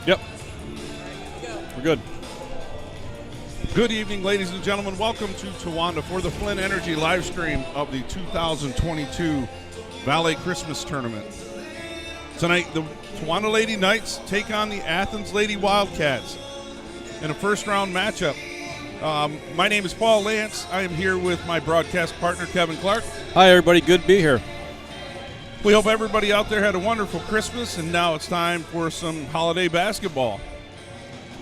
Yep. We're good. Good evening, ladies and gentlemen. Welcome to Towanda for the Flynn Energy live stream of the 2022 Valley Christmas Tournament. Tonight, the Towanda Lady Knights take on the Athens Lady Wildcats in a first-round matchup. My name is Paul Lance. I am here with my broadcast partner, Kevin Clark. Hi, everybody. Good to be here. We hope everybody out there had a wonderful Christmas, and now it's time for some holiday basketball.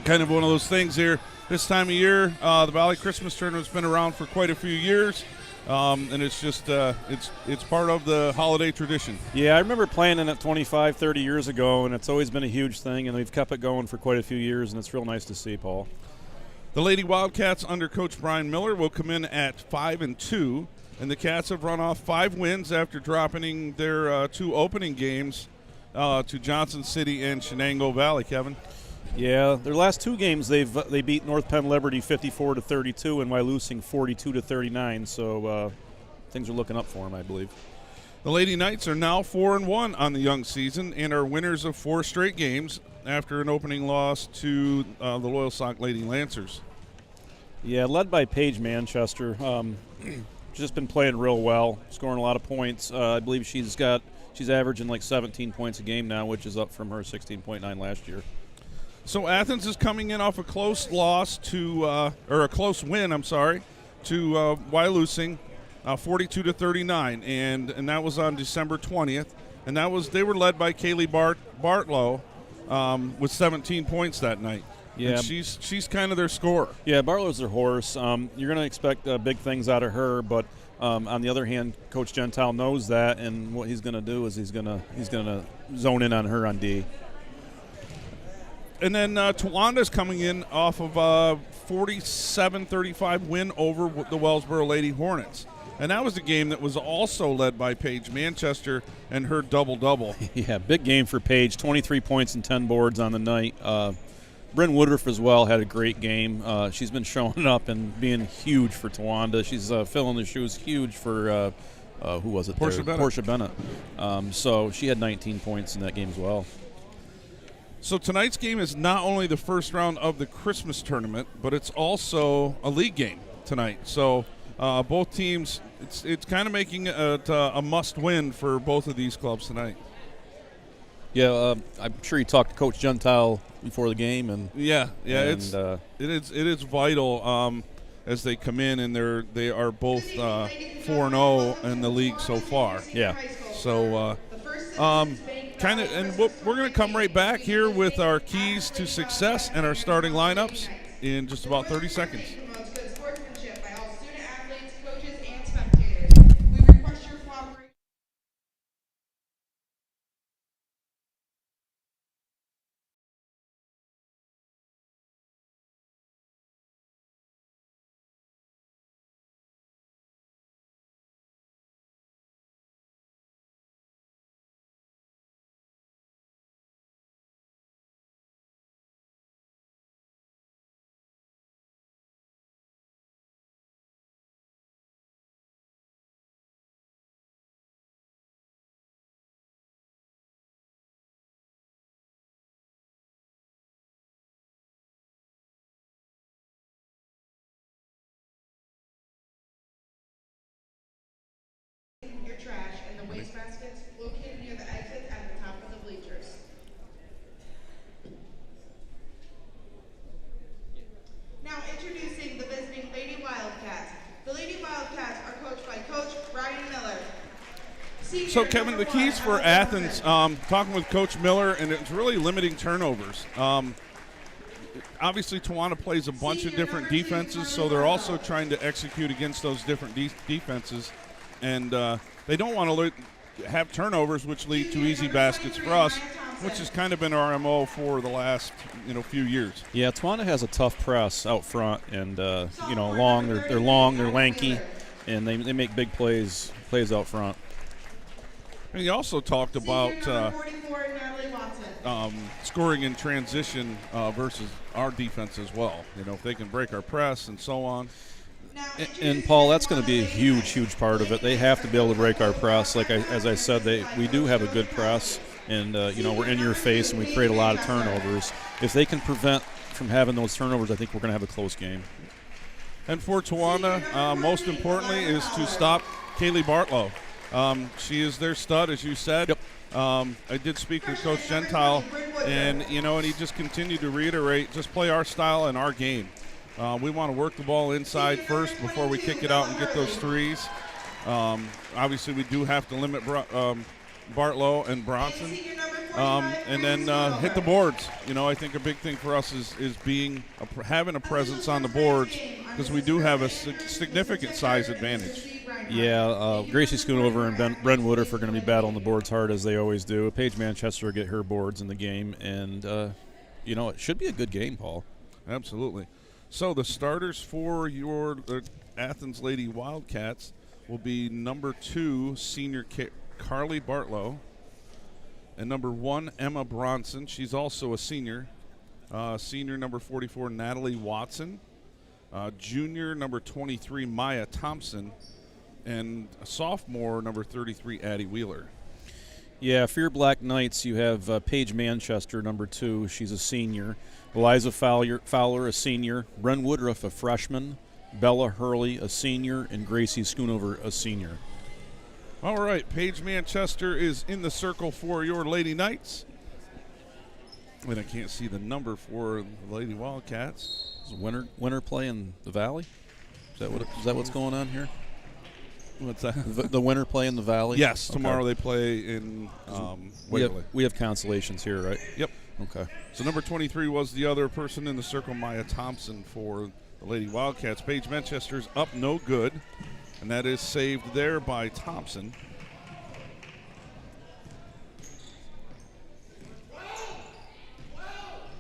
Kind of one of those things here. This time of year, the Valley Christmas Tournament's been around for quite a few years, and it's just it's part of the holiday tradition. Yeah, I remember playing in it 25, 30 years ago, and it's always been a huge thing, and we've kept it going for quite a few years, and it's real nice to see, Paul. The Lady Wildcats under Coach Brian Miller will come in at 5-2. And the Cats have run off 5 wins after dropping their 2 opening games to Johnson City and Shenango Valley. Kevin? Yeah, their last 2 games they beat North Penn Liberty 54-32 and Wyalusing 42-39. So things are looking up for them, I believe. The Lady Knights are now 4-1 on the young season and are winners of 4 straight games after an opening loss to the Loyal Sock Lady Lancers. Yeah, led by Paige Manchester. She's just been playing real well, scoring a lot of points. I believe she's averaging like 17 points a game now, which is up from her 16.9 last year. So Athens is coming in off a close loss to, or a close win, I'm sorry, to Wyalusing, 42-39, and that was on December 20th, and they were led by Kaylee Bartlow with 17 points that night. Yeah, and she's kind of their scorer. Yeah, Barlow's their horse. You're going to expect big things out of her, but on the other hand, Coach Gentile knows that, and what he's going to do is he's going to zone in on her on D. And then Towanda's coming in off of a 47-35 win over the Wellsboro Lady Hornets. And that was a game that was also led by Paige Manchester and her double-double. Yeah, big game for Paige, 23 points and 10 boards on the night. Bryn Woodruff as well had a great game. She's been showing up and being huge for Towanda. She's filling the shoes huge for, who was it? Portia Bennett. So she had 19 points in that game as well. So tonight's game is not only the first round of the Christmas tournament, but it's also a league game tonight. So both teams, it's kind of making it a must-win for both of these clubs tonight. Yeah, I'm sure you talked to Coach Gentile before the game, and it is vital as they come in, and they are both 4-0 in the league so far. Yeah. So we're going to come right back here with our keys to success and our starting lineups in just about 30 seconds. Your trash in the waste baskets located near the exit at the top of the bleachers. Now introducing the visiting Lady Wildcats. The Lady Wildcats are coached by Coach Brian Miller. So, Kevin, the keys for Athens, talking with Coach Miller, and it's really limiting turnovers. Obviously, Towanda plays a bunch of different defenses, so they're also trying to execute against those different defenses. And they don't want to have turnovers, which lead to easy baskets for us, which has kind of been our MO for the last few years. Yeah, Towanda has a tough press out front, and they're long, they're lanky, and they make big plays out front. And he also talked about scoring in transition versus our defense as well. If they can break our press and so on. And Paul, that's going to be a huge part of it. They have to be able to break our press. As I said, we do have a good press. and we're in your face and we create a lot of turnovers. If they can prevent from having those turnovers, I think we're going to have a close game. And for Towanda, most importantly, is to stop Kaylee Bartlow. She is their stud, as you said. Yep. I did speak with Coach Gentile, and he just continued to reiterate, just play our style and our game. We want to work the ball inside first before we kick it out and get those threes. Obviously, we do have to limit Bartlow and Bronson, and then hit the boards. I think a big thing for us is having a presence on the boards, because we do have a significant size advantage. Yeah, Gracie Schoonover and Bren Woodruff are going to be battling the boards hard, as they always do. Paige Manchester will get her boards in the game, and it should be a good game, Paul. Absolutely. So the starters for your Athens Lady Wildcats will be number 2, senior Carly Bartlow, and number 1, Emma Bronson. She's also a senior. Senior number 44, Natalie Watson. Junior number 23, Maya Thompson. And a sophomore number 33, Addie Wheeler. Yeah, for your Black Knights, you have Paige Manchester, number 2. She's a senior. Eliza Fowler, a senior. Bren Woodruff, a freshman. Bella Hurley, a senior. And Gracie Schoonover, a senior. All right, Paige Manchester is in the circle for your Lady Knights. And I can't see the number for the Lady Wildcats. Is winter play in the Valley? Is that what's going on here? What's that? The winter play in the Valley? Yes, tomorrow okay. They play in Waverly. We have consolations here, right? Yep. Okay. So number 23 was the other person in the circle, Maya Thompson, for the Lady Wildcats. Paige Manchester's up no good, and that is saved there by Thompson.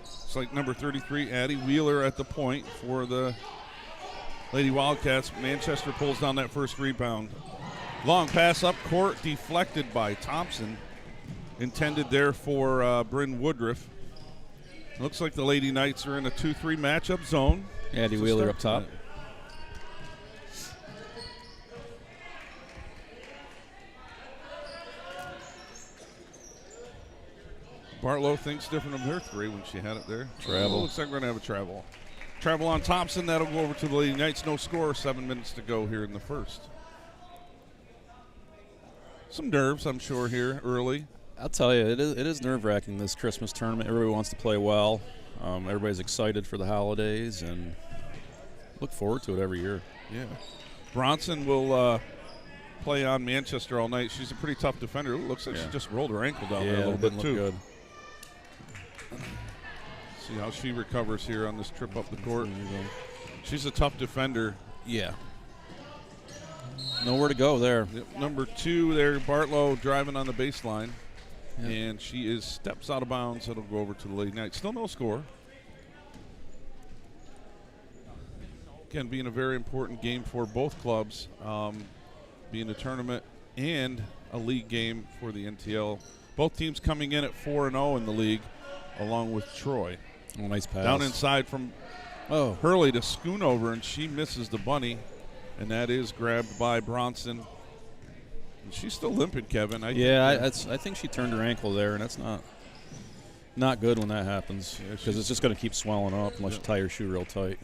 It's like number 33, Addie Wheeler at the point for the Lady Wildcats. Manchester pulls down that first rebound. Long pass up court, deflected by Thompson. Intended there for Bryn Woodruff. Looks like the Lady Knights are in a 2-3 matchup zone. Addie Wheeler up top. Bartlow thinks different of her 3 when she had it there. Travel. Looks like we're going to have a travel. Travel on Thompson. That'll go over to the Lady Knights. No score. 7 minutes to go here in the first. Some nerves, I'm sure, here early. I'll tell you, it is nerve-wracking, this Christmas tournament. Everybody wants to play well. Everybody's excited for the holidays and look forward to it every year. Yeah. Bronson will play on Manchester all night. She's a pretty tough defender. It looks like she just rolled her ankle down there a little bit, too. Good. See how she recovers here on this trip up the court. She's a tough defender. Yeah. Nowhere to go there. Yep. Number 2 there, Bartlow driving on the baseline. Yep. And she steps out of bounds. It'll go over to the Lady Knights. Still no score. Again, being a very important game for both clubs, being a tournament and a league game for the NTL. Both teams coming in at 4-0 in the league, along with Troy. Oh, nice pass. Down inside from Hurley to Schoonover, and she misses the bunny, and that is grabbed by Bronson. And she's still limping, Kevin. I think she turned her ankle there, and that's not good when that happens, because it's just going to keep swelling up unless you tie your shoe real tight.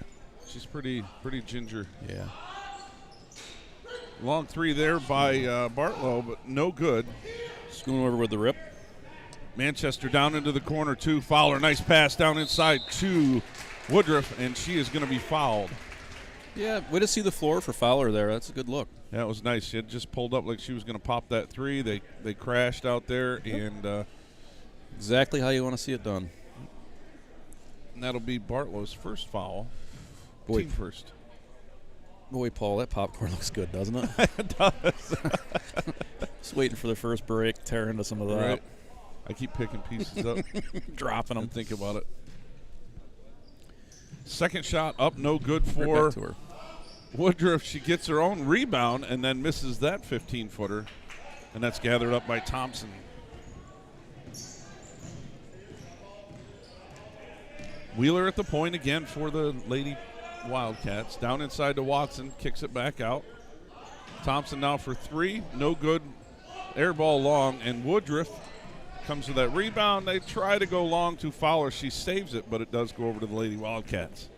She's pretty ginger. Yeah. Long 3 there by Bartlow, but no good. Schoonover with the rip. Manchester down into the corner, 2. Fowler, nice pass down inside to Woodruff, and she is going to be fouled. Yeah, way to see the floor for Fowler there. That's a good look. That was nice. She had just pulled up like she was going to pop that 3. They crashed out there, and exactly how you want to see it done. And that'll be Bartlow's first foul. Team first. Boy, Paul, that popcorn looks good, doesn't it? It does. Just waiting for the first break, tear into some of that. Right. I keep picking pieces up. Dropping them. Think about it. Second shot up, no good for Woodruff. She gets her own rebound and then misses that 15-footer. And that's gathered up by Thompson. Wheeler at the point again for the Lady Wildcats. Down inside to Watson, kicks it back out. Thompson now for 3, no good. Air ball long, and Woodruff comes with that rebound. They try to go long to Fowler. She saves it, but it does go over to the Lady Wildcats.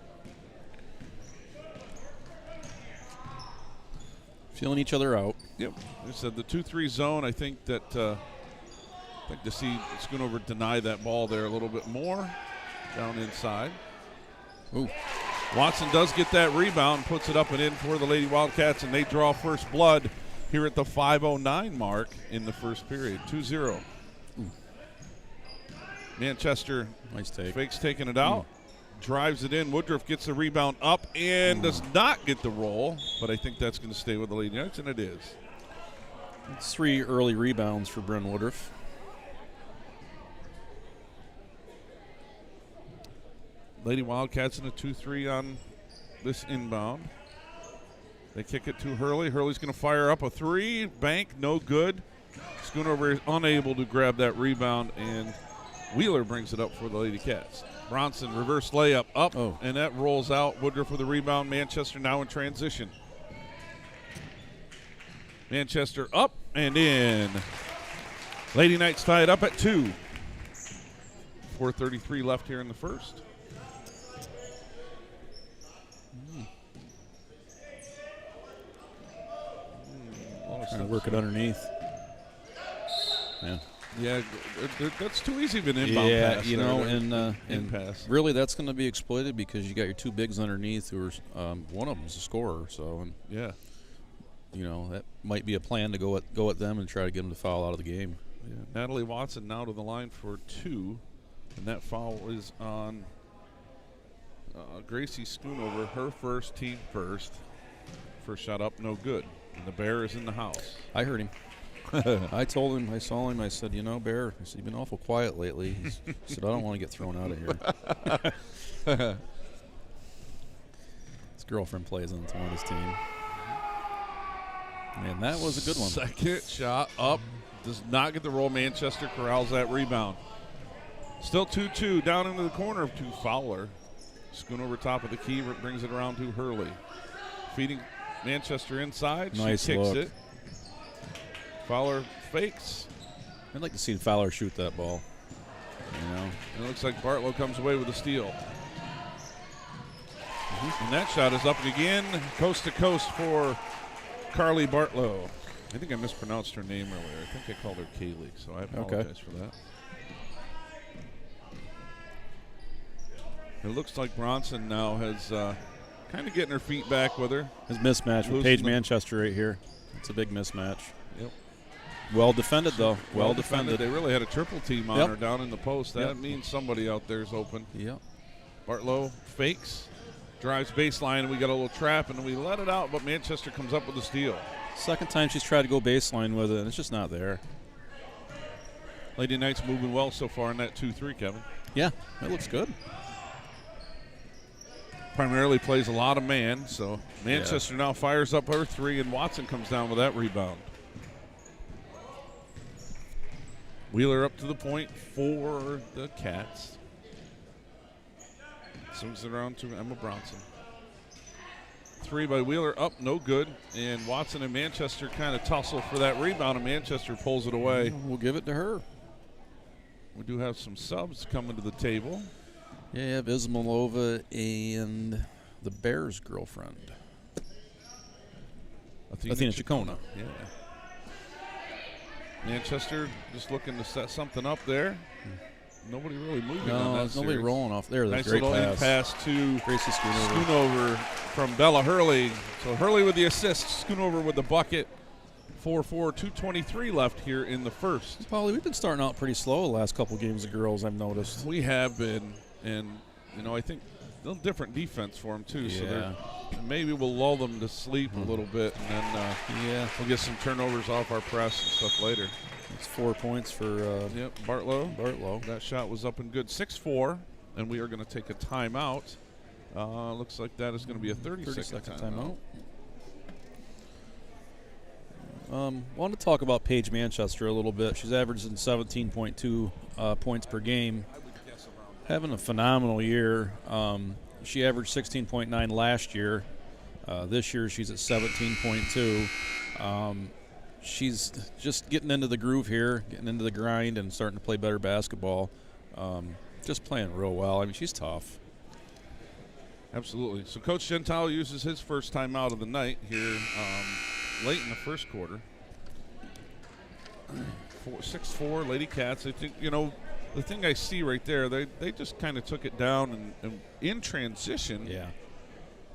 Feeling each other out. Yep. They said the 2-3 zone. I think that to see Schoonover deny that ball there a little bit more down inside. Ooh. Watson does get that rebound, puts it up and in for the Lady Wildcats, and they draw first blood here at the 5:09 mark in the first period. 2-0. Manchester Nice take. fakes taking it out. Drives it in. Woodruff gets the rebound up and does not get the roll, but I think that's going to stay with the Lady Knights, and it is. It's 3 early rebounds for Bryn Woodruff. Lady Wildcats in a 2-3 on this inbound. They kick it to Hurley. Hurley's going to fire up a 3. Bank, no good. Schoonover is unable to grab that rebound, and Wheeler brings it up for the Lady Cats. Bronson, reverse layup, up, and that rolls out. Woodruff with the rebound. Manchester now in transition. Manchester up and in. Lady Knights tie it up at 2. 4:33 left here in the first. Trying to work it underneath. Yeah, that's too easy of an inbound pass. Yeah, you know, and pass. Really that's going to be exploited because you got your 2 bigs underneath who are, one of them is a scorer. So, and, yeah. You know, that might be a plan to go at them and try to get them to foul out of the game. Yeah. Natalie Watson now to the line for 2, and that foul is on Gracie Schoonover, her first, team first. First shot up, no good. And the Bear is in the house. I heard him. I told him, I saw him, I said, you know, Bear, I said, you've been awful quiet lately. He said, I don't want to get thrown out of here. His girlfriend plays on Tawanda's team. And that was a good one. Second shot up, does not get the roll. Manchester corrals that rebound. Still 2-2, down into the corner to Fowler. Schoonover top of the key, brings it around to Hurley. Feeding Manchester inside. Nice she kicks look. it. Fowler fakes. I'd like to see Fowler shoot that ball. You know, And it looks like Bartlow comes away with a steal. And that shot is up and again, coast to coast for Carly Bartlow. I think I mispronounced her name earlier. I think I called her Kaylee, so I apologize for that. It looks like Bronson now has kind of getting her feet back with her. his mismatch with Paige Manchester right here. It's a big mismatch. Yep. Well defended, though. Well defended. They really had a triple team on Yep. her down in the post. That Yep. means somebody out there is open. Yep. Bartlow fakes, drives baseline, and we got a little trap, and we let it out, but Manchester comes up with a steal. Second time she's tried to go baseline with it, and it's just not there. Lady Knights moving well so far in that 2-3, Kevin. Yeah, it looks good. Primarily plays a lot of man, so Manchester now fires up her 3, and Watson comes down with that rebound. Wheeler up to the point for the Cats. Swings it around to Emma Bronson. 3 by Wheeler, up, no good. And Watson and Manchester kind of tussle for that rebound, and Manchester pulls it away. We'll give it to her. We do have some subs coming to the table. Yeah, you have Ismailova and the Bears' girlfriend, Athena Chacona. Yeah. Manchester just looking to set something up there. Nobody really moving on No, that there's nobody series. rolling off there. Nice Great little in pass. pass to Gracie Schoonover. Schoonover from Bella Hurley. So Hurley with the assist, Schoonover with the bucket. 4-4, 2:23 left here in the first. Paulie, we've been starting out pretty slow the last couple games of girls, I've noticed. We have been, and I think a little different defense for them too. So maybe we'll lull them to sleep a little bit, and then we'll get some turnovers off our press and stuff later. It's 4 points for Bartlow. That shot was up and good. 6-4, and we are going to take a timeout. Looks like that is going to be a 30-second timeout. Wanted to talk about Paige Manchester a little bit. She's averaging 17.2 points per game. Having a phenomenal year. She averaged 16.9 last year. This year she's at 17.2. she's just getting into the groove here, getting into the grind, and starting to play better basketball. Just playing real well. I mean, she's tough. Absolutely. So Coach Gentile uses his first timeout of the night here late in the first quarter. 6-4 Lady Cats. I think, the thing I see right there, they just kind of took it down, and in transition,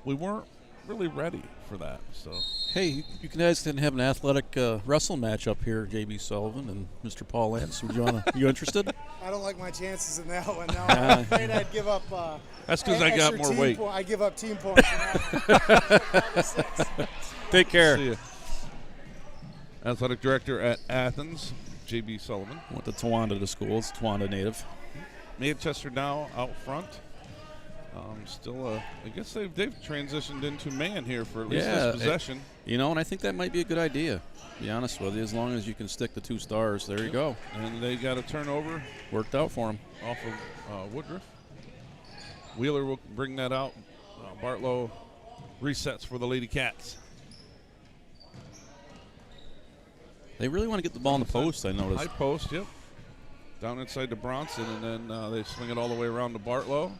we weren't really ready for that. So hey, you guys can have an athletic wrestle match up here, JB Sullivan and Mr. Paul Lance. You interested? I don't like my chances in that one. No, I'm afraid I'd give up. That's because I got more weight. I give up team points. In that one. Take care. See ya. Athletic director at Athens, JB Sullivan. Went to Towanda school. It's Towanda native. Manchester now out front. I guess they've transitioned into man here for at least this possession. And I think that might be a good idea, to be honest with you, as long as you can stick the 2 stars. There you go. And they got a turnover. Worked out for them. Off of Woodruff. Wheeler will bring that out. Bartlow resets for the Lady Cats. They really want to get the ball in the post, I noticed. High post, yep. Down inside to Bronson, and then they swing it all the way around to Bartlow.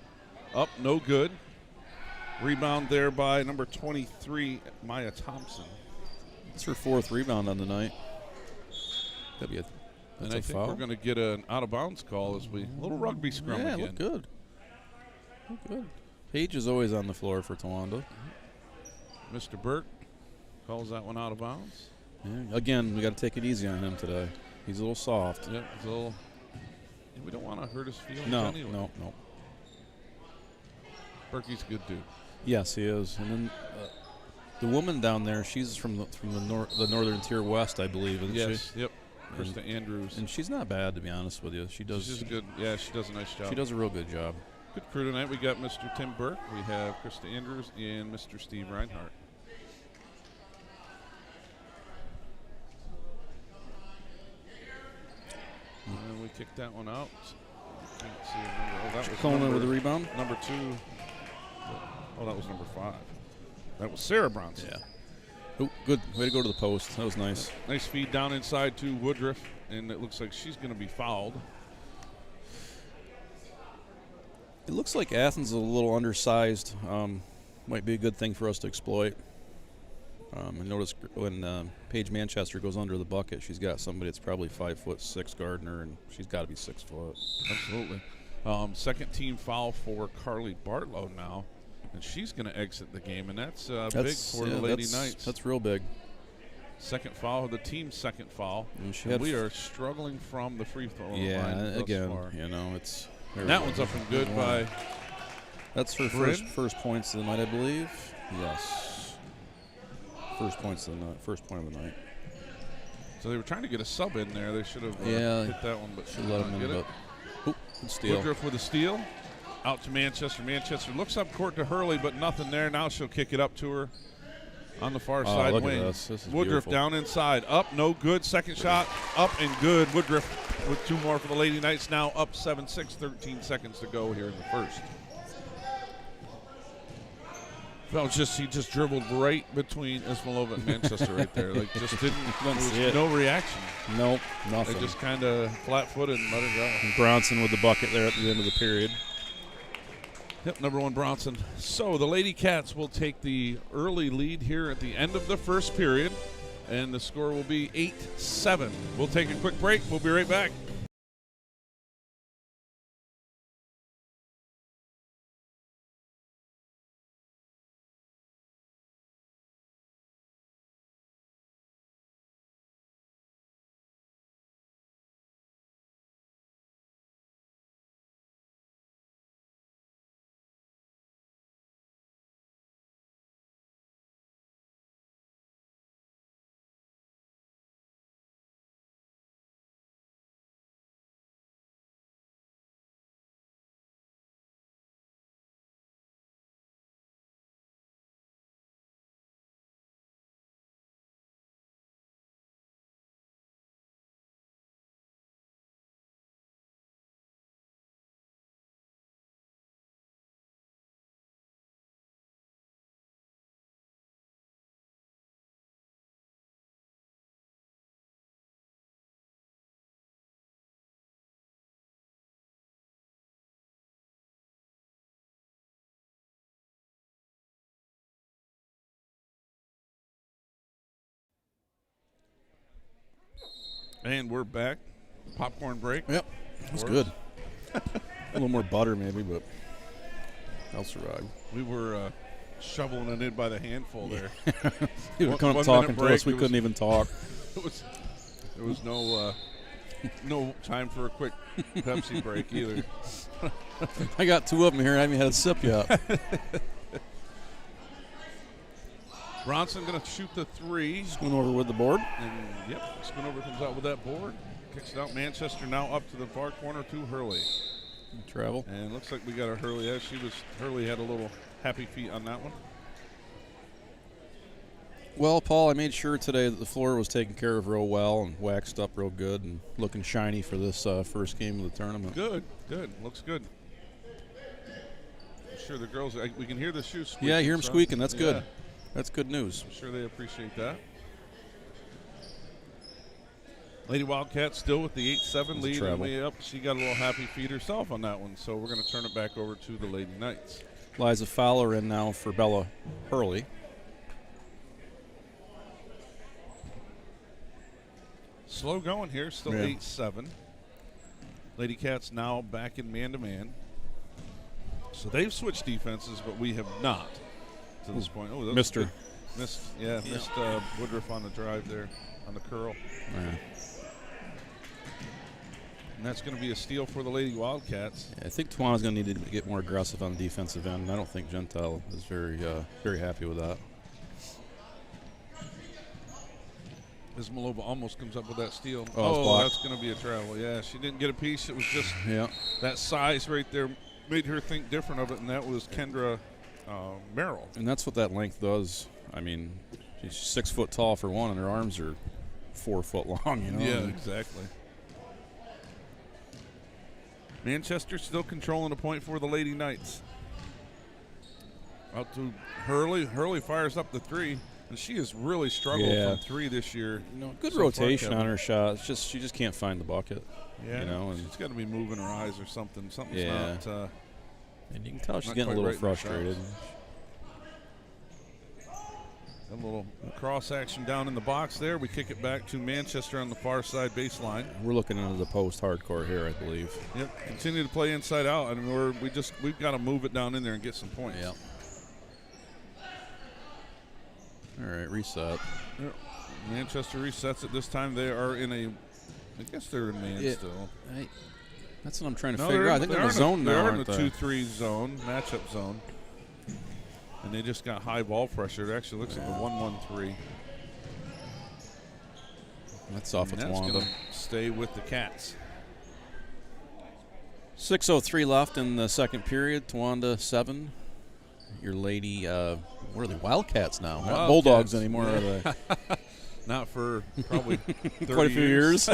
Up, no good. Rebound there by number 23, Maya Thompson. It's her 4th rebound on the night. That'd be And I think we're going to get an out-of-bounds call as a little rugby scrum again. Yeah, look good. Look good. Paige is always on the floor for Towanda. Mr. Burke calls that one out of bounds. Yeah, again, we got to take it easy on him today. He's a little soft. Yep, he's a little. We don't want to hurt his feelings. No. Berkey's a good dude. Yes, he is. And then the woman down there, she's from the northern tier west, I believe, isn't she? Yep. Krista Andrews. And she's not bad, to be honest with you. She does. She's good. Yeah, she does a nice job. She does a real good job. Good crew tonight. We got Mr. Tim Burke. We have Krista Andrews and Mr. Steve Reinhardt. And we kicked that one out. Can't see a number. Oh, that was Coleman with the rebound. Number 2. Oh, that was number 5. That was Sarah Bronson. Yeah. Oh, good. Way to go to the post. That was nice. Nice feed down inside to Woodruff, and it looks like she's going to be fouled. It looks like Athens is a little undersized. Might be a good thing for us to exploit. I noticed when Paige Manchester goes under the bucket, she's got somebody that's probably 5'6" guarding her, and she's got to be 6 foot. Absolutely. Second team foul for Carly Bartlow now, and she's going to exit the game, and that's big for the Lady Knights. That's real big. Second foul, the team's second foul. And we are struggling from the free throw line. Yeah, again, far. it's. That one's up and good by. That's her first points of the night, I believe. Yes. First point of the night. So they were trying to get a sub in there. They should have hit that one, but should let them in. Good steal. Woodruff with a steal. Out to Manchester. Manchester looks up court to Hurley, but nothing there. Now she'll kick it up to her on the far side look wing. At this. This is Woodruff beautiful. down inside. Up, no good. Second shot, up and good. Woodruff with 2 more for the Lady Knights. Now up 7-6, 13 seconds to go here in the first. He just dribbled right between Ismailova and Manchester right there. Like, just didn't, no reaction. Nope, nothing. They just kind of flat-footed and let it go. And Bronson with the bucket there at the end of the period. Yep, number 1 Bronson. So the Lady Cats will take the early lead here at the end of the first period, and the score will be 8-7. We'll take a quick break. We'll be right back. And we're back. Popcorn break. Yep. That's good. A little more butter maybe, but I'll survive. We were shoveling it in by the handful there. You were One talking minute to break, us. We it couldn't even talk. There was no time for a quick Pepsi break either. I got 2 of them here. I haven't had a sip yet. Bronson going to shoot the 3. Went over with the board. And, yep, Spinover comes out with that board. Kicks it out. Manchester now up to the far corner to Hurley. Travel. And looks like we got a Hurley. Yeah, Hurley had a little happy feet on that one. Well, Paul, I made sure today that the floor was taken care of real well and waxed up real good and looking shiny for this first game of the tournament. Good. Looks good. I'm sure the girls, we can hear the shoes squeaking. Yeah, I hear them squeaking. That's good. Yeah. That's good news. I'm sure they appreciate that. Lady Wildcats still with the 8-7 lead and way up. She got a little happy feet herself on that one, so we're going to turn it back over to the Lady Knights. Liza Fowler in now for Bella Hurley. Slow going here, still 8-7. Lady Cats now back in man-to-man. So they've switched defenses, but we have not to this point. Oh, missed her. Missed Woodruff on the drive there, on the curl. Yeah. And that's going to be a steal for the Lady Wildcats. Yeah, I think Tawana's going to need to get more aggressive on the defensive end. I don't think Gentile is very happy with that. Ismailova almost comes up with that steal. Oh, that's going to be a travel. Yeah, she didn't get a piece. It was just that size right there made her think different of it, and that was Kendra Merrill. And that's what that length does. I mean, she's 6 foot tall for one, and her arms are 4 foot long. You know? Yeah, exactly. Manchester still controlling the point for the Lady Knights. Out to Hurley. Hurley fires up the 3, and she has really struggled from 3 this year. Good rotation on her shot. It's just she just can't find the bucket. Yeah, and she's got to be moving her eyes or something. Something's not. And you can tell she's getting a little frustrated. A little cross action down in the box there. We kick it back to Manchester on the far side baseline. We're looking into the post hardcore here, I believe. Yep. Continue to play inside out. I mean, we've got to move it down in there and get some points. Yep. All right, reset. Yep. Manchester resets it this time. They are in a, I guess they're in man still. That's what I'm trying to figure out. I think they're in the zone now. They're in the 2-3 zone, matchup zone. And they just got high ball pressure. It actually looks like a 1-1-3. That's off with That's Tawanda. going to stay with the Cats. 6:03 left in the second period. Tawanda 7. Your Lady, what are they? Wildcats now. Wildcats. Not Bulldogs anymore, are they? Not for probably 30 quite a few years.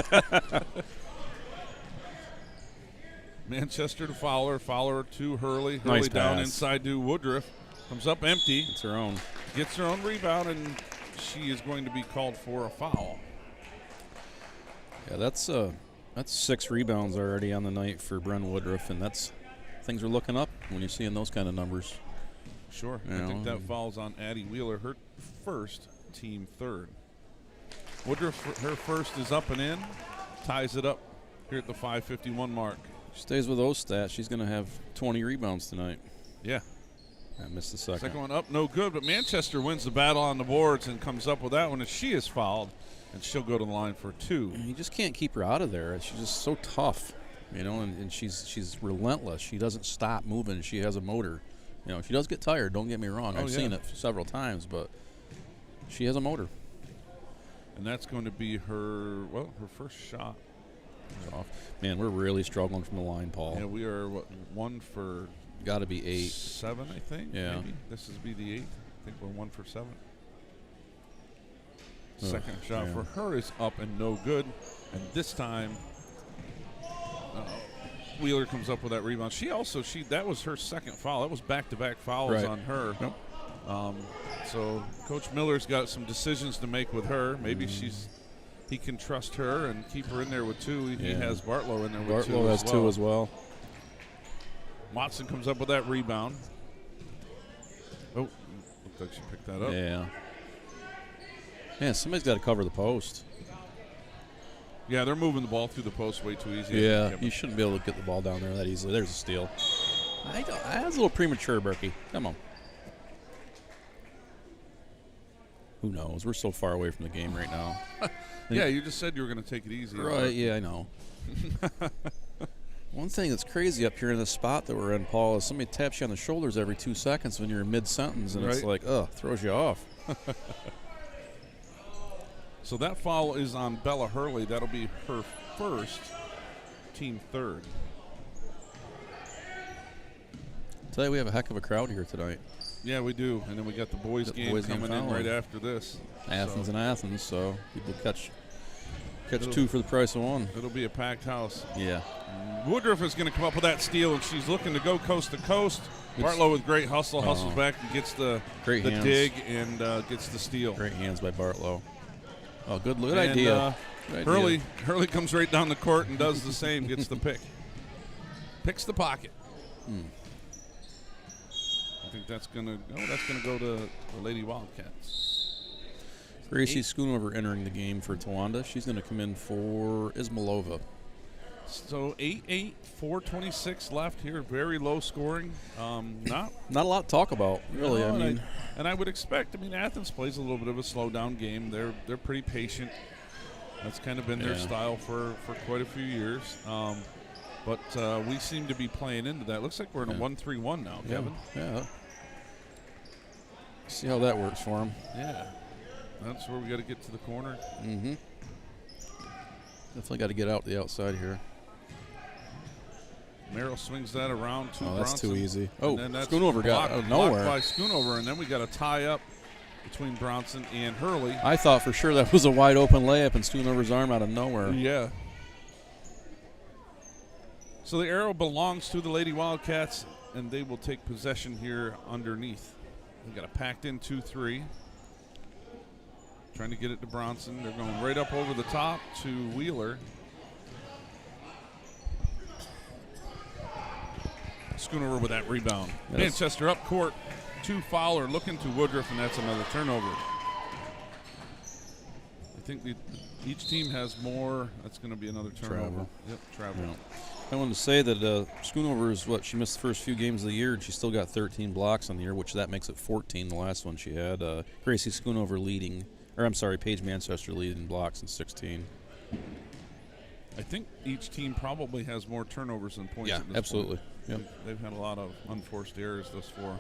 Manchester to Fowler. Fowler to Hurley. Nice Hurley down pass. Inside to Woodruff. Comes up empty. It's her own. Gets her own rebound, and she is going to be called for a foul. Yeah, that's 6 rebounds already on the night for Bren Woodruff, and things are looking up when you're seeing those kind of numbers. Sure. I think that foul's on Addie Wheeler, her first, team third. Woodruff, her first is up and in. Ties it up here at the 5:51 mark. Stays with those stats. She's going to have 20 rebounds tonight. Yeah. I missed the second. Second one up, no good, but Manchester wins the battle on the boards and comes up with that one, and she is fouled, and she'll go to the line for 2. You just can't keep her out of there. She's just so tough, and she's relentless. She doesn't stop moving. She has a motor. She does get tired, don't get me wrong. I've seen it several times, but she has a motor. And that's going to be her first shot. Man, we're really struggling from the line, Paul. Yeah, we are, 1 for... Got to be 8. 7, I think. Yeah. Maybe. This is be the 8th. I think we're 1 for 7. Second shot for her is up and no good. And this time, Wheeler comes up with that rebound. That was her second foul. That was back-to-back fouls on her. Yep. So Coach Miller's got some decisions to make with her. Maybe he can trust her and keep her in there with 2. He has Bartlow in there with 2 Bartlow has 2 as well. Watson comes up with that rebound. Oh, looked like she picked that up. Yeah. Man, somebody's got to cover the post. Yeah, they're moving the ball through the post way too easy. Yeah, you shouldn't be able to get the ball down there that easily. There's a steal. That's a little premature, Berkey. Come on. Who knows? We're so far away from the game right now. Yeah, you just said you were going to take it easy. Right, yeah, I know. One thing that's crazy up here in this spot that we're in, Paul, is somebody taps you on the shoulders every 2 seconds when you're in mid-sentence, and it's like, throws you off. So that foul is on Bella Hurley. That'll be her first, team third. Tell you, we have a heck of a crowd here tonight. Yeah, we do. And then we got the boys' game coming in right after this. Athens and Athens, so people catch 2 for the price of 1. It'll be a packed house. Yeah. Woodruff is going to come up with that steal, and she's looking to go coast to coast. Bartlow with great hustle, hustles back and gets the dig and gets the steal. Great hands by Bartlow. Oh, good idea. Good idea. Hurley comes right down the court and does the same, gets the pick. Picks the pocket. I think that's gonna go to the Lady Wildcats. Gracie Schoonover entering the game for Towanda. She's going to come in for Ismailova. So 8-8, 4:26 left here. Very low scoring. Not a lot to talk about, really. No, I would expect. Athens plays a little bit of a slow down game. They're pretty patient. That's kind of been their style for quite a few years. But we seem to be playing into that. Looks like we're in a 1-3-1 now, Kevin. Yeah. See how that works for them. Yeah. That's where we got to get to the corner. Mm-hmm. Definitely got to get out the outside here. Merrill swings that around to Bronson. That's too easy. That's Schoonover got out of nowhere. Blocked by Schoonover, and then we got a tie up between Bronson and Hurley. I thought for sure that was a wide open layup, and Schoonover's arm out of nowhere. Yeah. So the arrow belongs to the Lady Wildcats, and they will take possession here underneath. We got a packed in 2-3. Trying to get it to Bronson. They're going right up over the top to Wheeler. Schoonover with that rebound. Yes. Manchester up court to Fowler, looking to Woodruff, and that's another turnover. I think each team has more. That's going to be another turnover. Travel. Yep, travel. Yeah. I wanted to say that Schoonover is she missed the first few games of the year, and she still got 13 blocks on the year, which that makes it 14, the last one she had. Gracie Schoonover Paige Manchester leading blocks in 16. I think each team probably has more turnovers than points at this absolutely. point. Yep. They've had a lot of unforced errors thus far.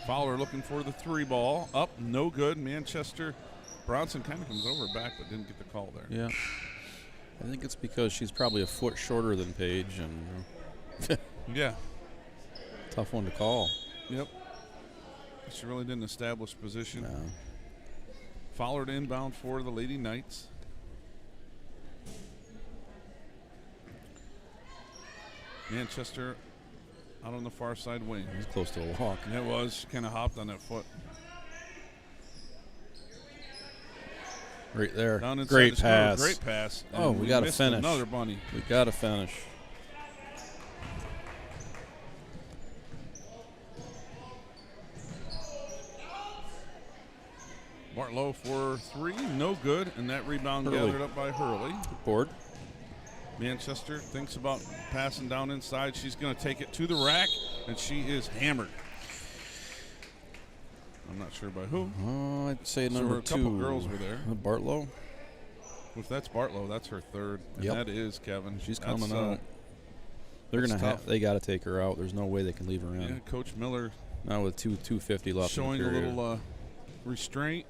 Fowler looking for the 3 ball. Up, no good. Manchester. Bronson kind of comes over back, but didn't get the call there. Yeah. I think it's because she's probably a foot shorter than Paige, and yeah, tough one to call. Yep. She really didn't establish position. No. Fowler to inbound for the Lady Knights. Manchester out on the far side wing. It was close to a walk. Yeah, it was. She kind of hopped on that foot. Right there. Down inside Great the pass. Great pass. Oh, we got to finish. Another bunny. We got to finish. Bartlow for 3, no good, and that rebound gathered up by Hurley. Board. Manchester thinks about passing down inside. She's going to take it to the rack, and she is hammered. I'm not sure by who. Oh, I'd say number 2. A couple girls were there. Bartlow. If that's Bartlow, that's her 3rd. And that is Kevin. She's coming out. They're gonna they got to take her out. There's no way they can leave her in. Yeah, Coach Miller. Now with 2:50 left. Showing a little restraint.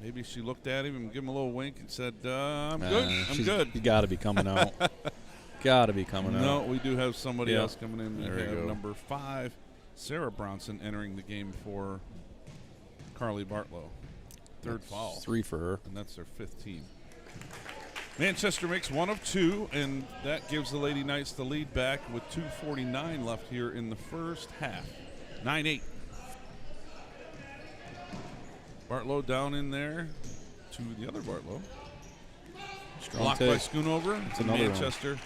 Maybe she looked at him and gave him a little wink and said, "I'm good. I'm good." You got to be coming out. Got to be coming out. No, we do have somebody else coming in. There we you have go. Number 5, Sarah Bronson, entering the game for Carly Bartlow. 3rd foul. 3 for her. And that's their 5th team. Manchester makes 1 of 2, and that gives the Lady Knights the lead back with 2:49 left here in the first half. 9-8. Bartlow down in there to the other Bartlow. Blocked by Schoonover. To Manchester.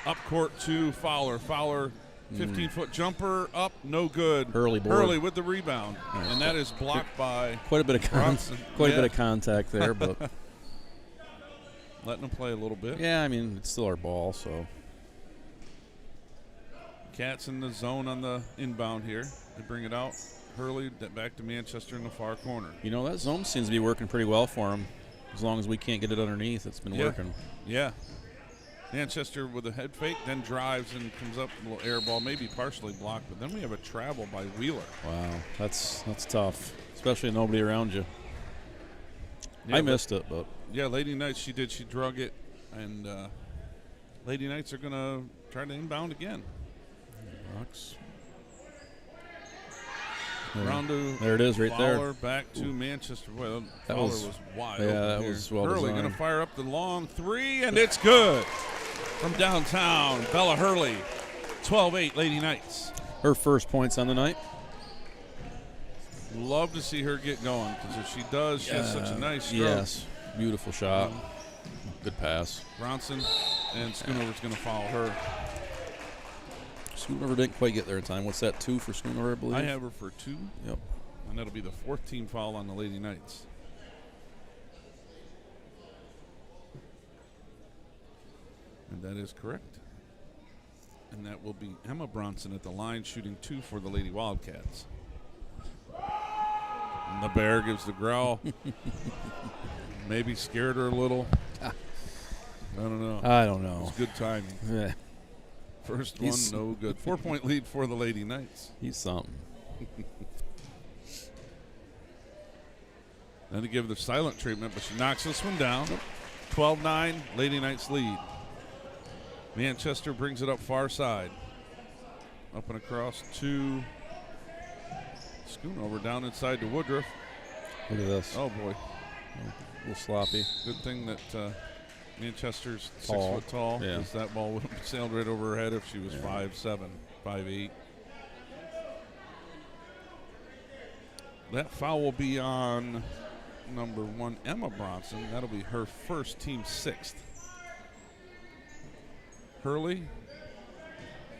Up court to Fowler. Fowler, 15-foot jumper, up, no good. Hurley with the rebound. And that is blocked by quite a bit of Bronson. Quite a bit of contact there, but letting them play a little bit. Yeah, I mean, it's still our ball, so. Cats in the zone on the inbound here. They bring it out. Hurley back to Manchester in the far corner. You know, that zone seems to be working pretty well for him. As long as we can't get it underneath, it's been working. Yeah. Manchester with a head fake, then drives and comes up, a little air ball, maybe partially blocked, but then we have a travel by Wheeler. Wow, that's tough, especially nobody around you. Yeah, I missed it, but. Yeah, Lady Knights, she did. She drug it, and Lady Knights are going to try to inbound again. Rocks. Round to there it is, right Fowler, there. back to Manchester. Well, that Fowler was wide. Yeah, open that here. was well Hurley designed. going to fire up the long three, and it's good. From downtown, Bella Hurley, 12-8 Lady Knights. Her first points on the night. Love to see her get going, because if she does, she has such a nice stroke. Yes, beautiful shot. Good pass. Bronson and Schoonover's going to follow her. Schoonover didn't quite get there in time. What's that, 2 for Schoonover, I believe? I have her for 2. Yep. And that'll be the 4th team foul on the Lady Knights. And that is correct. And that will be Emma Bronson at the line shooting 2 for the Lady Wildcats. And the bear gives the growl. Maybe scared her a little. I don't know. I don't know. It's good timing. Yeah, First one, no good. 4-point lead for the Lady Knights. he's something. Then to give the silent treatment, but she knocks this one down. 12-9, Lady Knights lead. Manchester brings it up far side. Up and across to Schoonover, down inside to Woodruff. Look at this. Oh, boy. A little sloppy. Good thing that Manchester's Tall. 6 foot tall, Yeah. because that ball would have sailed right over her head if she was 5'7", 5'8". That foul will be on number 1, Emma Bronson. That'll be her first, team 6th. Hurley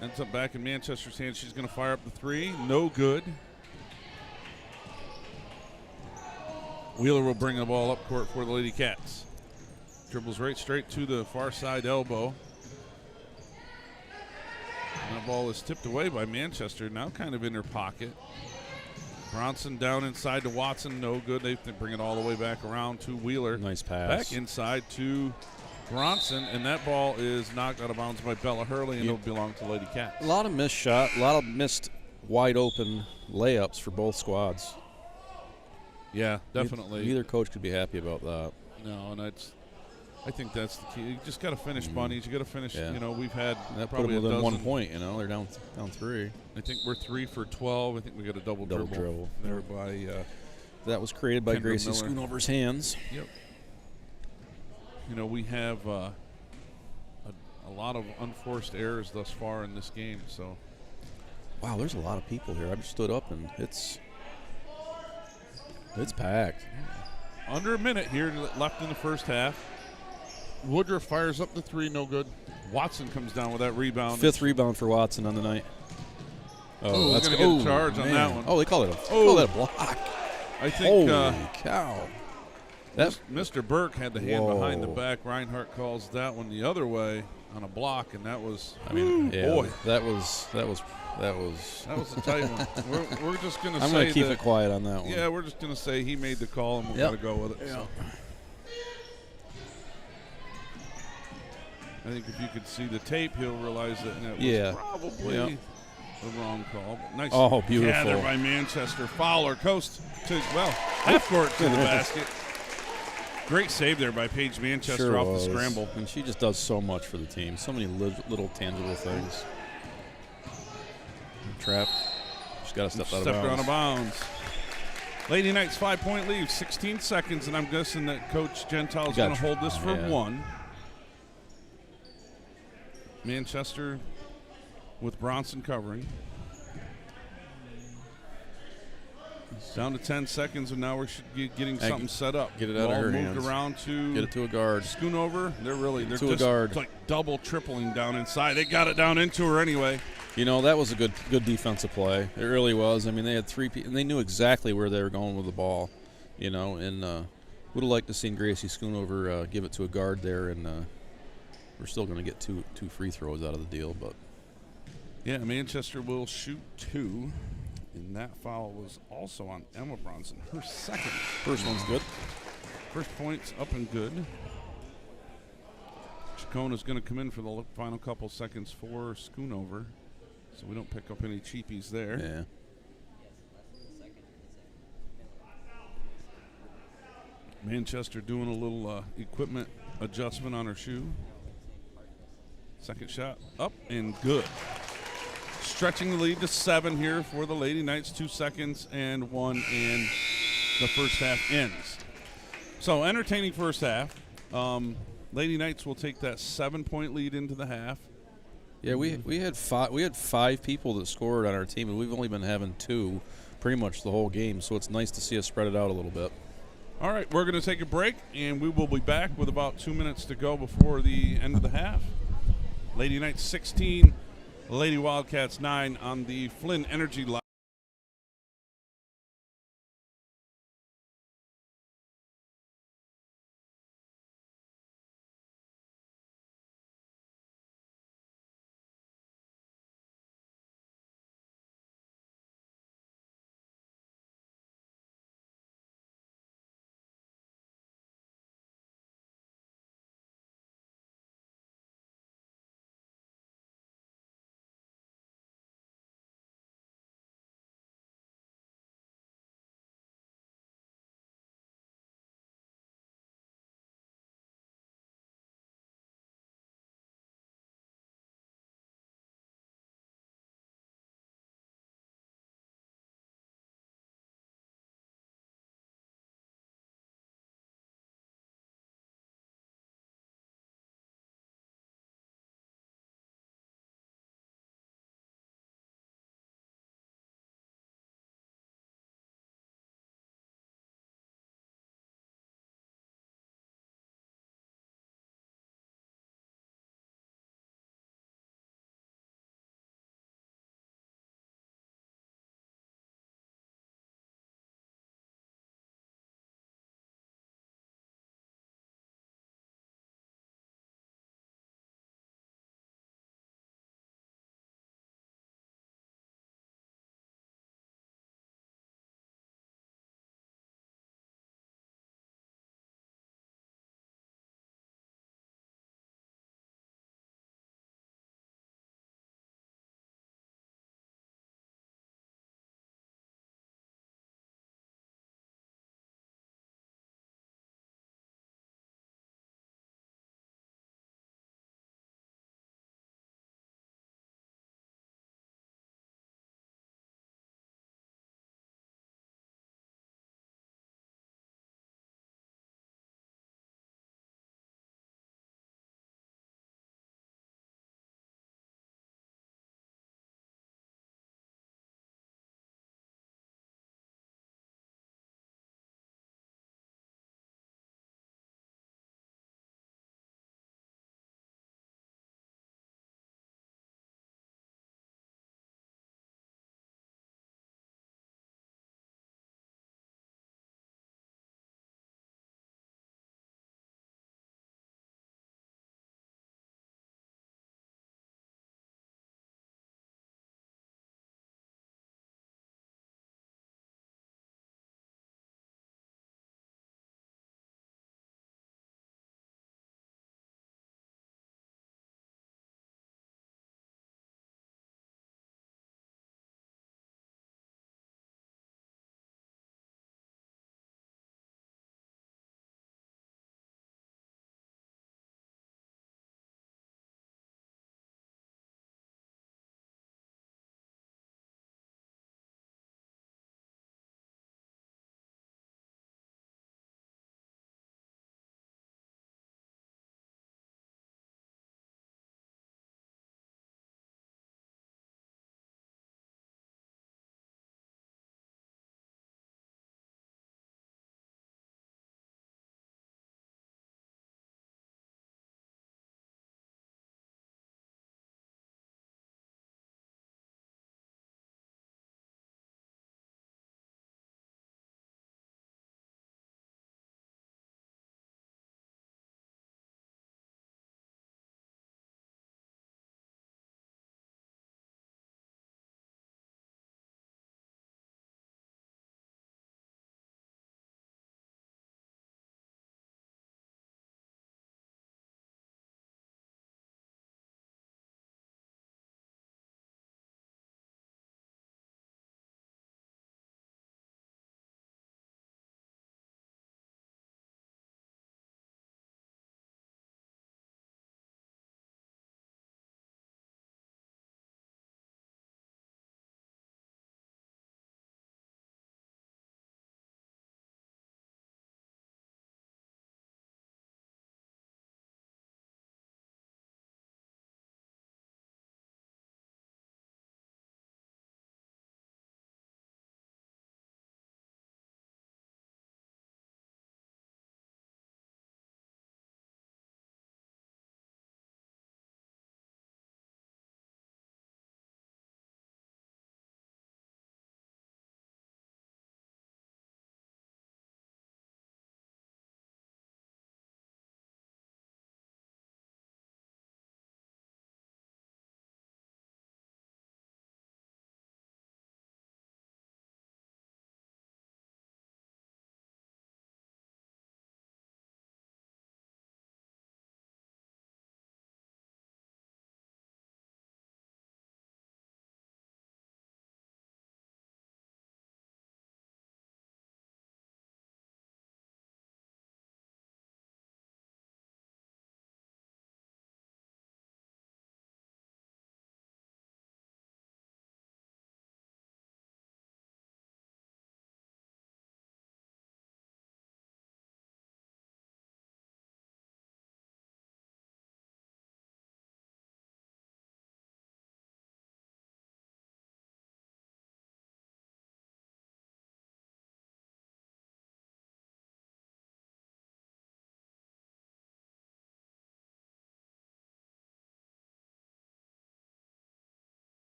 ends up back in Manchester's hands. She's going to fire up the 3. No good. Wheeler will bring the ball up court for the Lady Cats. Dribbles right straight to the far side elbow. And that ball is tipped away by Manchester, now kind of in her pocket. Bronson down inside to Watson, no good. They bring it all the way back around to Wheeler. Nice pass. Back inside to Bronson, and that ball is knocked out of bounds by Bella Hurley, and it'll belong to Lady Cats. A lot of missed shot, a lot of missed wide open layups for both squads. Yeah, definitely. Neither coach could be happy about that. No, and I think that's the key. You just got to finish bunnies. You got to finish. Yeah. You know, we've had That put probably them a within dozen. 1 point. You know, they're down 3. I think we're 3 for 12. I think we got a double dribble there by. That was created by Kendra Gracie Miller. Schoonover's hands. Yep. You know, we have a lot of unforced errors thus far in this game. So. Wow, there's a lot of people here. I just stood up and it's packed. Under a minute here left in the first half. Woodruff fires up the 3, no good. Watson comes down with that rebound. 5th rebound for Watson on the night. Oh, that's we're gonna get a charge on man. that one. Oh, they call it a block. I think Holy cow. Mr. Burke had the hand behind the Whoa. back. Reinhardt calls that one the other way on a block, and that was. I mean, yeah, boy, that was. that was a tight one. We're just gonna. I'm gonna keep it quiet on that one. Yeah, we're just gonna say he made the call, and we're Yep. gonna go with it. So. I think if you could see the tape, he'll realize that was probably the wrong call. But nice beautiful gather by Manchester. Fowler coast to, half court to the basket. Great save there by Paige Manchester Sure off was. the scramble. And she just does so much for the team. So many little tangible things. Trap. She's got to step out Stepped of bounds. out of bounds. Lady Knights 5-point lead, 16 seconds, and I'm guessing that Coach Gentile's going to hold this for 1. Manchester with Bronson covering. Down to 10 seconds, and now we should be getting something set up. Get it out Ball of her moved hands. around to Get it to a guard. Schoonover. They're to a just guard. like double, tripling down inside. They got it down into her anyway. You know, that was a good defensive play. It really was. I mean, they had 3 people, and they knew exactly where they were going with the ball. You know, and Would have liked to seen Gracie Schoonover give it to a guard there, and we're still going to get two free throws out of the deal. But Yeah, Manchester will shoot 2, and that foul was also on Emma Bronson. Her second. first one's good. First point's up and good. Chacona's going to come in for the final couple seconds for Schoonover, so we don't pick up any cheapies there. Yeah. Manchester doing a little equipment adjustment on her shoe. Second shot up and good. Stretching the lead to 7 here for the Lady Knights. 2 seconds and 1, and the first half ends. So entertaining first half. Lady Knights will take that 7-point lead into the half. Yeah, we had 5 people that scored on our team, and we've only been having 2 pretty much the whole game. So it's nice to see us spread it out a little bit. All right, we're going to take a break, and we will be back with about 2 minutes to go before the end of the half. Lady Knights 16, Lady Wildcats 9 on the Flynn Energy Live.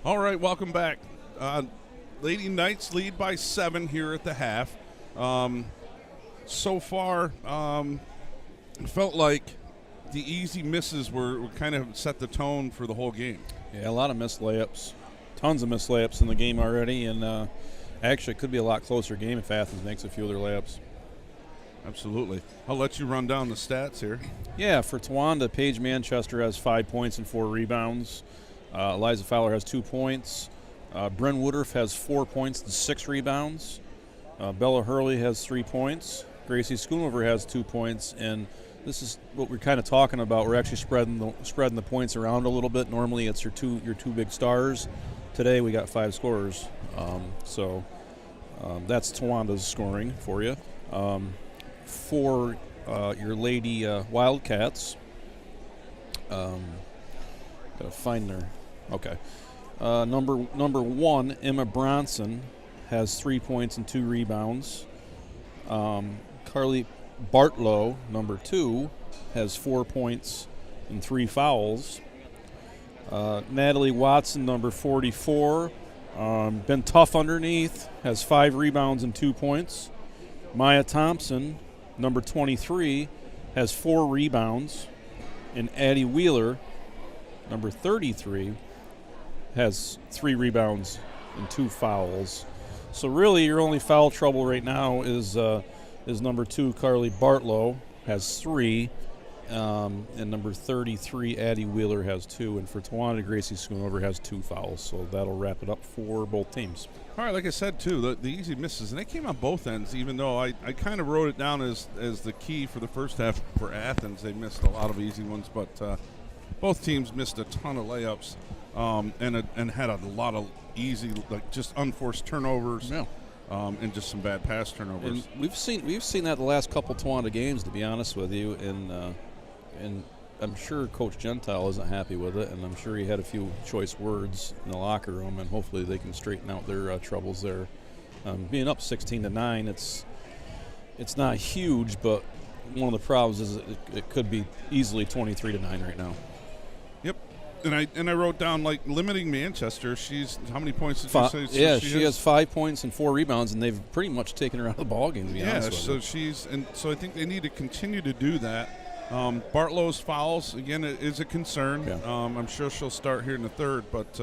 All right, welcome back. Lady Knights lead by 7 here at the half. So far, it felt like the easy misses were kind of set the tone for the whole game. Yeah, a lot of missed layups. Tons of missed layups in the game already, and actually it could be a lot closer game if Athens makes a few of their layups. Absolutely. I'll let you run down the stats here. Yeah, for Towanda, Paige Manchester has 5 points and 4 rebounds. Eliza Fowler has 2 points. Bryn Woodruff has 4 points and 6 rebounds. Bella Hurley has 3 points. Gracie Schoonover has 2 points, and this is what we're kind of talking about. We're actually spreading the points around a little bit. Normally, it's your two big stars. Today, we got 5 scorers, so that's Towanda's scoring for you. For your Lady Wildcats, gotta find their okay. Number 1, Emma Bronson has 3 points and 2 rebounds. Carly Bartlow, number 2, has 4 points and 3 fouls. Natalie Watson, number 44, been tough underneath, has 5 rebounds and 2 points. Maya Thompson, number 23, has 4 rebounds. And Addie Wheeler, number 33, has 3 rebounds and 2 fouls. So really your only foul trouble right now is number 2, Carly Bartlow, has 3, and number 33, Addie Wheeler, has 2, and for Towanda, Gracie Schoonover has 2 fouls. So that'll wrap it up for both teams. All right, like I said, too, the easy misses, and they came on both ends, even though I kind of wrote it down as the key for the first half for Athens. They missed a lot of easy ones, but both teams missed a ton of layups and had a lot of easy, like just unforced turnovers. Yeah. And just some bad pass turnovers. And we've seen that the last couple Towanda games, to be honest with you, and I'm sure Coach Gentile isn't happy with it, and I'm sure he had a few choice words in the locker room, and hopefully they can straighten out their troubles there. Being up 16-9, it's not huge, but one of the problems is it could be easily 23-9 right now. Yep. And I wrote down, like, limiting Manchester. She's how many points did you say? Yeah, she has 5 points and 4 rebounds, and they've pretty much taken her out of the ball game. To be honest with you. So I think they need to continue to do that. Bartlow's fouls again is a concern. Yeah. I'm sure she'll start here in the third, but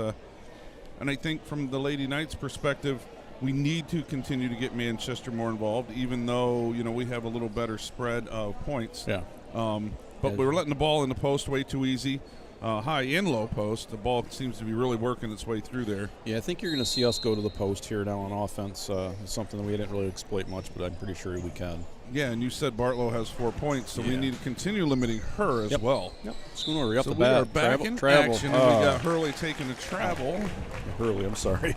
and I think from the Lady Knights' perspective, we need to continue to get Manchester more involved, even though we have a little better spread of points. Yeah. But we were letting the ball in the post way too easy. High and low post, the ball seems to be really working its way through there. Yeah, I think you're going to see us go to the post here now on offense. It's something that we didn't really exploit much, but I'm pretty sure we can. Yeah, and you said Bartlow has 4 points, so we Yeah. need to continue limiting her as well. Yep. Schoonover up So the we bat. are back in travel. action, and we got Hurley taking a travel. Hurley, I'm sorry.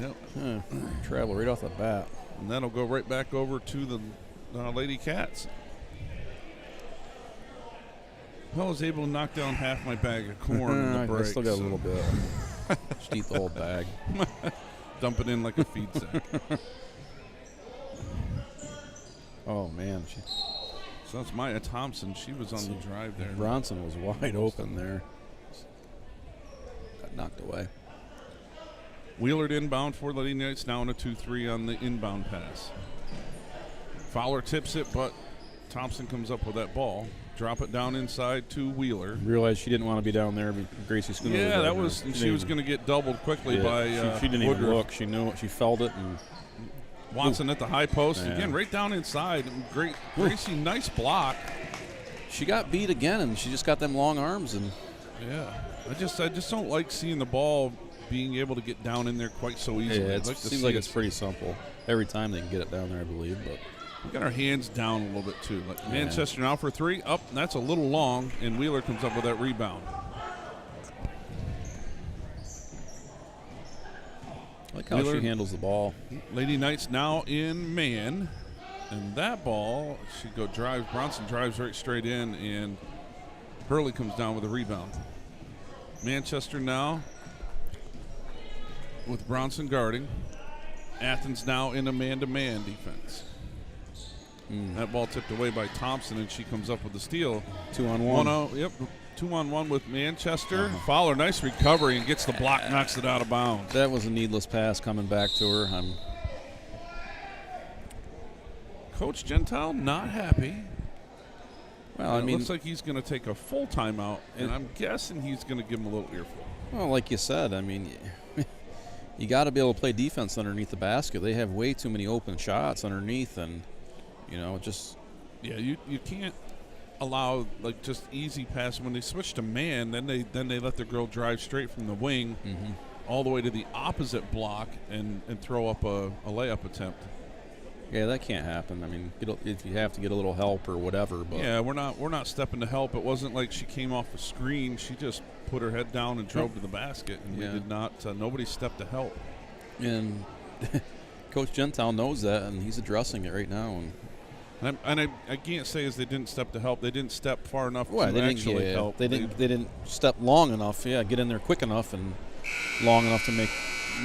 Yep. Travel right off the bat. And that'll go right back over to the Lady Cats. I was able to knock down half my bag of corn in the I break. still got a little bit. Just eat the whole bag. Dump it in like a feed sack. Oh, man. So that's Maya Thompson. She was on the drive there. Bronson was wide open there. Got knocked away. Wheeler inbound for the Lady Knights, now in a 2-3 on the inbound pass. Fowler tips it, but Thompson comes up with that ball. Drop it down inside to Wheeler. Realized she didn't want to be down there. Gracie Schoonover. Yeah, that was. She was going to get doubled quickly by. She didn't Woodruff. even look. She knew it. She felt it. And Watson at the high post Yeah. again, right down inside. Gracie, nice block. she got beat again, and she just got them long arms. And Yeah, I just don't like seeing the ball being able to get down in there quite so easily. yeah, I'd it like to seems see like it. it's pretty simple. Every time they can get it down there, I believe. But We got our hands down a little bit too. Like Manchester now for 3. Up, that's a little long, and Wheeler comes up with that rebound. I like how Wheeler- she handles the ball. Lady Knights now in man, and that ball Bronson drives right straight in, and Hurley comes down with a rebound. Manchester now with Bronson guarding. Athens now in a man-to-man defense. That ball tipped away by Thompson, and she comes up with the steal. 2-on-1. 1-0. Yep. 2-on-1 with Manchester. Fowler, nice recovery and gets the block, knocks it out of bounds. That was a needless pass coming back to her. Coach Gentile not happy. Well, I It mean, looks like he's going to take a full timeout, and I'm guessing he's going to give him a little earful. well, like you said, I mean, you got to be able to play defense underneath the basket. They have way too many open shots underneath, and just Yeah, you can't allow like just easy pass. When they switch to man, then they let their girl drive straight from the wing all the way to the opposite block and throw up a layup attempt. yeah, that can't happen. I mean, if you have to get a little help or whatever, but Yeah, we're not stepping to help. It wasn't like she came off a screen. She just put her head down and drove to the basket, and we Yeah. did not. Nobody stepped to help. and Coach Gentile knows that, and he's addressing it right now. And I can't say as they didn't step to help. They didn't step far enough well, to they actually didn't, help. They didn't step long enough. Yeah, get in there quick enough and long enough to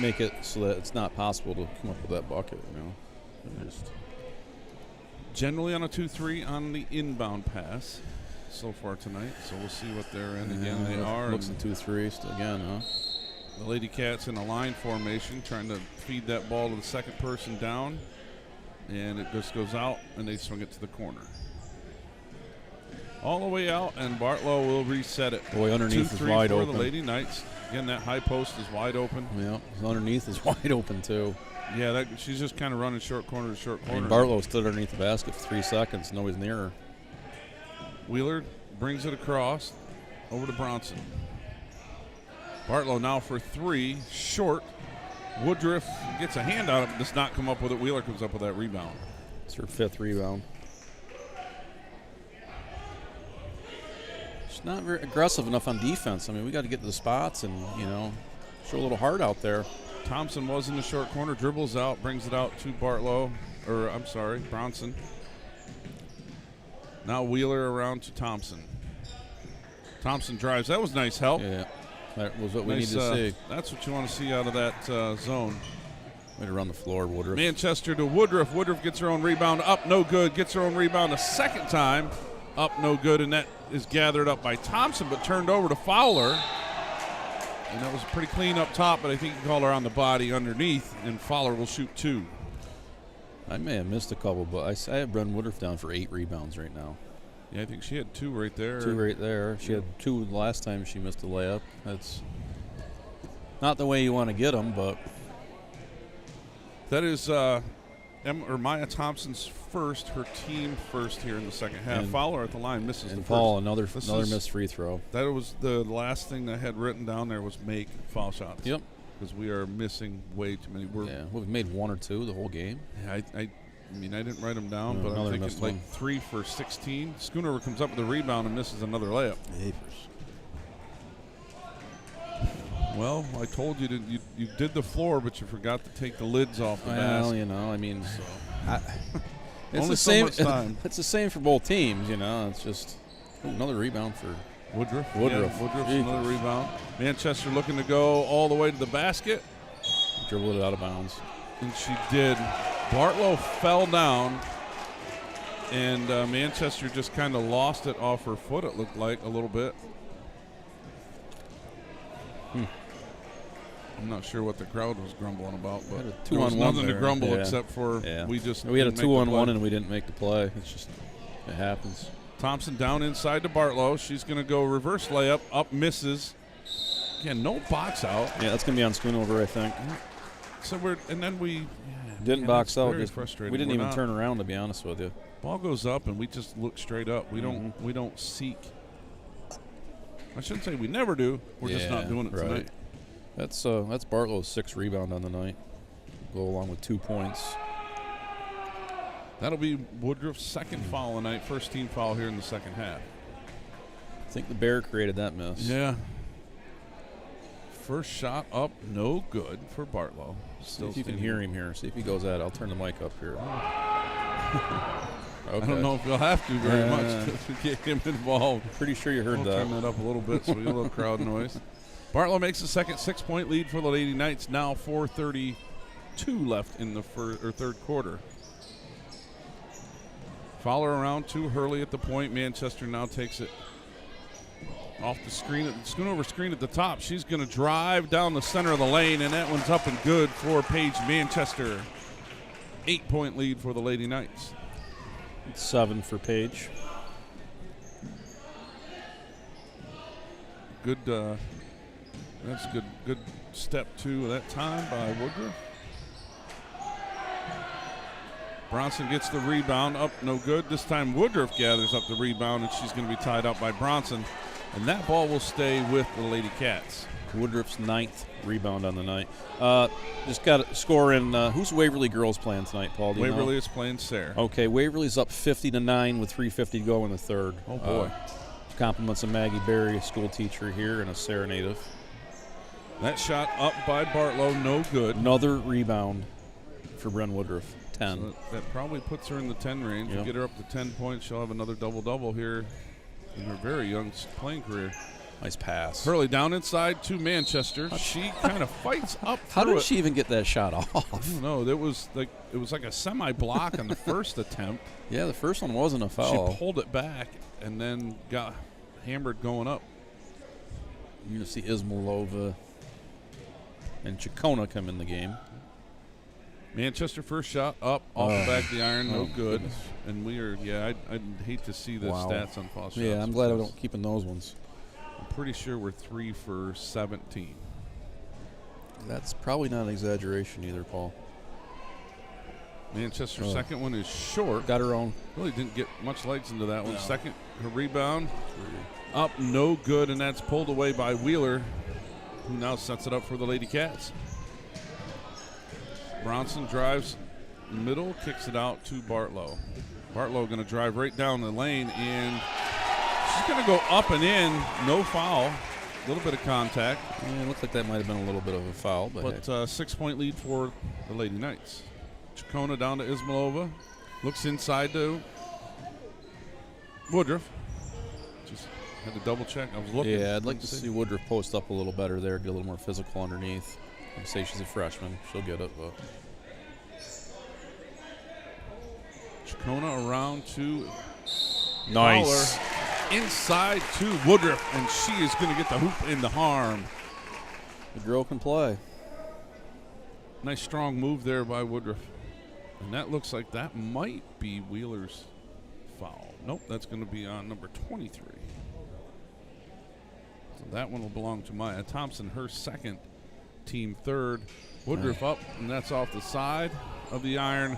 make it so that it's not possible to come up with that bucket. Generally on a 2-3 on the inbound pass so far tonight. So we'll see what they're in. Again, they are. Looks in 2-3 again, huh? The Lady Cats in a line formation, trying to feed that ball to the second person down. And it just goes out, and they swing it to the corner. All the way out, and Bartlow will reset it. Boy, underneath is 2-3 wide for open. the Lady Knights. Again, that high post is wide open. Yeah, underneath is wide open too. Yeah, she's just kind of running short corner to short I corner. mean, Bartlow stood underneath the basket for 3 seconds. Nobody's near her. Wheeler brings it across over to Bronson. Bartlow now for 3, short. Woodruff gets a hand on it, but does not come up with it. Wheeler comes up with that rebound. It's her 5th rebound. She's not very aggressive enough on defense. I mean, we got to get to the spots and, show a little heart out there. Thompson was in the short corner, dribbles out, brings it out to Bronson. Now Wheeler around to Thompson. Thompson drives. That was nice help. Yeah, that was what we Nice, need to see. That's what you want to see out of that zone. Way to run the floor, Woodruff. Manchester to Woodruff. Woodruff gets her own rebound. Up, no good. Gets her own rebound a second time. Up, no good. And that is gathered up by Thompson, but turned over to Fowler. And that was pretty clean up top, but I think you called her on the body underneath, and Fowler will shoot 2. I may have missed a couple, but I have Bren Woodruff down for 8 rebounds right now. Yeah, I think she had 2 right there. 2 right there. She had 2 the last time she missed a layup. That's not the way you want to get them, but That is Maya Thompson's first, her team first here in the second half. And- Fowler at the line misses the and first. Paul another This another is- missed free throw. That was the last thing I had written down there was make foul shots. Yep. Because we are missing way too many. Yeah, we've made 1 or 2 the whole game. I mean, I didn't write them down, No, but I'm another thinking missed like one. 3 for 16. Schoonover comes up with a rebound and misses another layup. Well, I told you that you did the floor, but you forgot to take the lids off the Well, basket. I mean, it's Only the so same. much time. It's the same for both teams. It's just another rebound for Woodruff. Woodruff. Yeah, Woodruff's Gee. another rebound. Manchester looking to go all the way to the basket, dribbled it out of bounds. and she did. Bartlow fell down, and Manchester just kind of lost it off her foot, it looked like, a little bit. I'm not sure what the crowd was grumbling about, but Had a there was 2-on-1 nothing to there. grumble Yeah. except for Yeah. we just We had a didn't make the 2-on-1 play. and we didn't make the play. It happens. Thompson down inside to Bartlow. She's going to go reverse layup. Up, misses. Again, no box out. Yeah, that's gonna be on Schoonover, I think. So we Didn't man, box that's out. very Just, frustrating. we didn't We're even not- turn around, to be honest with you. Ball goes up and we just look straight up. We don't seek. I shouldn't say we never do. We're just not doing it right. tonight. That's Bartlow's 6th rebound on the night. Go along with 2 points. That'll be Woodruff's second foul of the night. First team foul here in the second half. I think the Bear created that miss. Yeah. First shot up, no good for Bartlow. See if you can hear him here. See if he goes at it. I'll turn the mic up here. Okay. I don't know if you'll have to very Yeah. much to get him involved. Pretty sure you heard We'll that. turn that up a little bit so we get a little crowd noise. Bartlow makes the second 6-point lead for the Lady Knights. Now 4:32 left in the third quarter. Fowler around to Hurley at the point. Manchester now takes it Off the screen, schoonover screen at the top. She's going to drive down the center of the lane, and that one's up and good for Paige Manchester. 8-point lead for the Lady Knights. 7 for Paige. Good. That's good. Good step 2 that time by Woodruff. Bronson gets the rebound up, no good. This time Woodruff gathers up the rebound, and she's going to be tied up by Bronson. And that ball will stay with the Lady Cats. Woodruff's 9th rebound on the night. Just got a score in. Who's Waverly girls playing tonight, Paul? Do you Waverly know? is playing Sayre. Okay, Waverly's up 50-9 with 3:50 to go in the third. Oh, boy. Compliments of Maggie Berry, a school teacher here and a Sayre native. That shot up by Bartlow, no good. Another rebound for Bren Woodruff, 10. So that probably puts her in the 10 range. Yep. You get her up to 10 points, she'll have another double-double here in her very young playing career. Nice pass. Hurley down inside to Manchester. She kind of fights up How through did it. she even get that shot off? I don't know. It was like a semi-block on the first attempt. Yeah, the first one wasn't a foul. She pulled it back and then got hammered going up. You're going to see Ismailova and Chacona come in the game. Manchester first shot up off the back of the iron, no good. Goodness. And we are, I'd hate to see the Wow. stats on false shots. Yeah, I'm glad I because don't keep in those ones. I'm pretty sure we're 3 for 17. That's probably not an exaggeration either, Paul. Manchester's second one is short. Got her own. Really didn't get much legs into that one. No. Second, her rebound up, no good, and that's pulled away by Wheeler, who now sets it up for the Lady Cats. Bronson drives middle, kicks it out to Bartlow. Bartlow going to drive right down the lane, and she's going to go up and in, no foul. A little bit of contact, Yeah, it looked like that might have been a little bit of a foul, but, but 6-point lead for the Lady Knights. Chacona down to Ismailova. Looks inside to Woodruff. Just had to double check. I was looking. yeah, I'd like to see Woodruff post up a little better there, get a little more physical underneath. I'd say she's a freshman. She'll get it, but Chacona around to nice. Fowler. Inside to Woodruff, and she is going to get the hoop in the harm. The girl can play. Nice strong move there by Woodruff. And that looks like that might be Wheeler's foul. Nope, that's going to be on number 23. So that one will belong to Maya Thompson, her second, team third. Woodruff up, and that's off the side of the iron.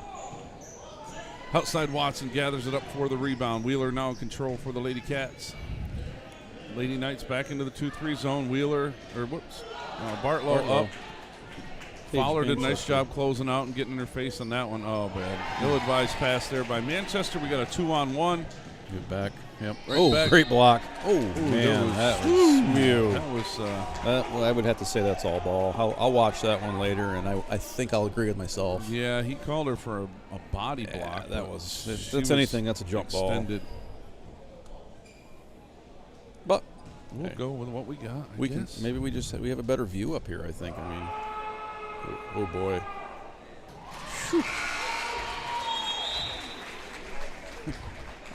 Outside Watson gathers it up for the rebound. Wheeler now in control for the Lady Cats. Lady Knights back into the 2-3 zone. Bartlow up. Fowler did a nice job closing out and getting in her face on that one. Oh, bad. Ill-advised pass there by Manchester. We got a 2-on-1. Get back. Yep. Right back. Great block. Oh, man. That was smooth. That was Well, I would have to say that's all ball. I'll watch that one later, and I think I'll agree with myself. yeah, he called her for a body Yeah, block. that but was. she That's was anything. That's a jump extended. ball. But We'll Okay. go with what we got. I we can guess. maybe we have a better view up here. I think. I mean, oh boy. Whew.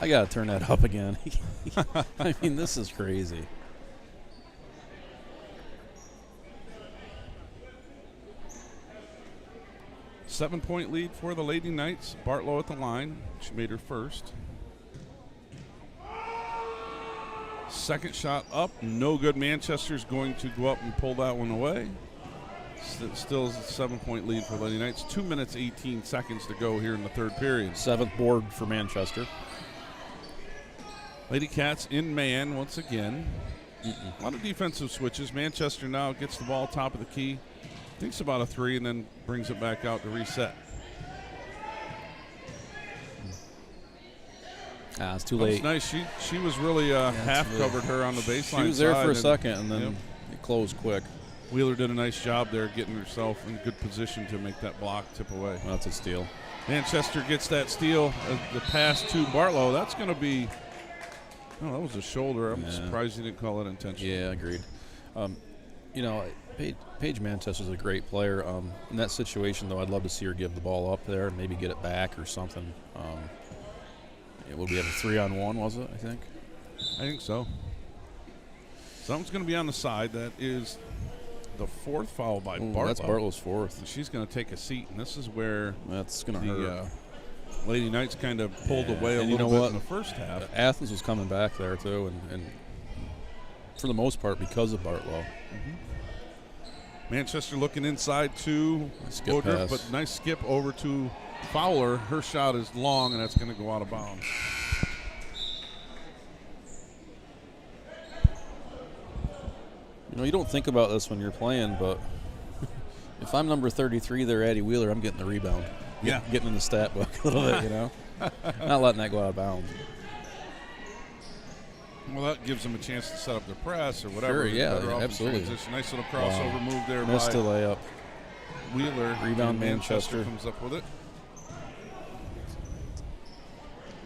I gotta turn that up again. I mean, this is crazy. Seven-point lead for the Lady Knights. Bartlow at the line. She made her first. Second shot up, no good. Manchester's going to go up and pull that one away. Still a 7-point lead for Lady Knights. 2 minutes, 18 seconds to go here in the third period. 7th board for Manchester. Lady Cats in man once again. A lot of defensive switches. Manchester now gets the ball top of the key. Thinks about a three and then brings it back out to reset. It's too That was late. nice. She was really half covered her on the baseline. She was there side for a and- second, and then Yep. it closed quick. Wheeler did a nice job there getting herself in good position to make that block tip away. Well, that's a steal. Manchester gets that steal. The pass to Bartlow. That's going to be. Oh, that was a shoulder. I'm surprised he didn't call it intentional. Yeah, agreed. Paige Manchester's a great player. In that situation, though, I'd love to see her give the ball up there, maybe get it back or something. Would we have a 3-on-1? Was it? I think. I think so. Something's going to be on the side. That is the fourth foul by Bartlow. That's Bartlow's fourth. And she's going to take a seat, and this is where That's going to hurt. Lady Knights kind of pulled away a And you little know bit what? in the first half. Athens was coming back there, too, and for the most part because of Bartlow. Manchester looking inside to Skip Woodruff, pass. but nice skip over to Fowler. Her shot is long, and that's going to go out of bounds. You know, you don't think about this when you're playing, but if I'm number 33 there, Addie Wheeler, I'm getting the rebound. Yeah. Getting in the stat book a little bit, you know. Not letting that go out of bounds. Well, that gives them a chance to set up their press or whatever. Sure, yeah, Better off in absolutely. transition. Nice little crossover move there Missed by a layup. Wheeler. Rebound, And Manchester. comes up with it.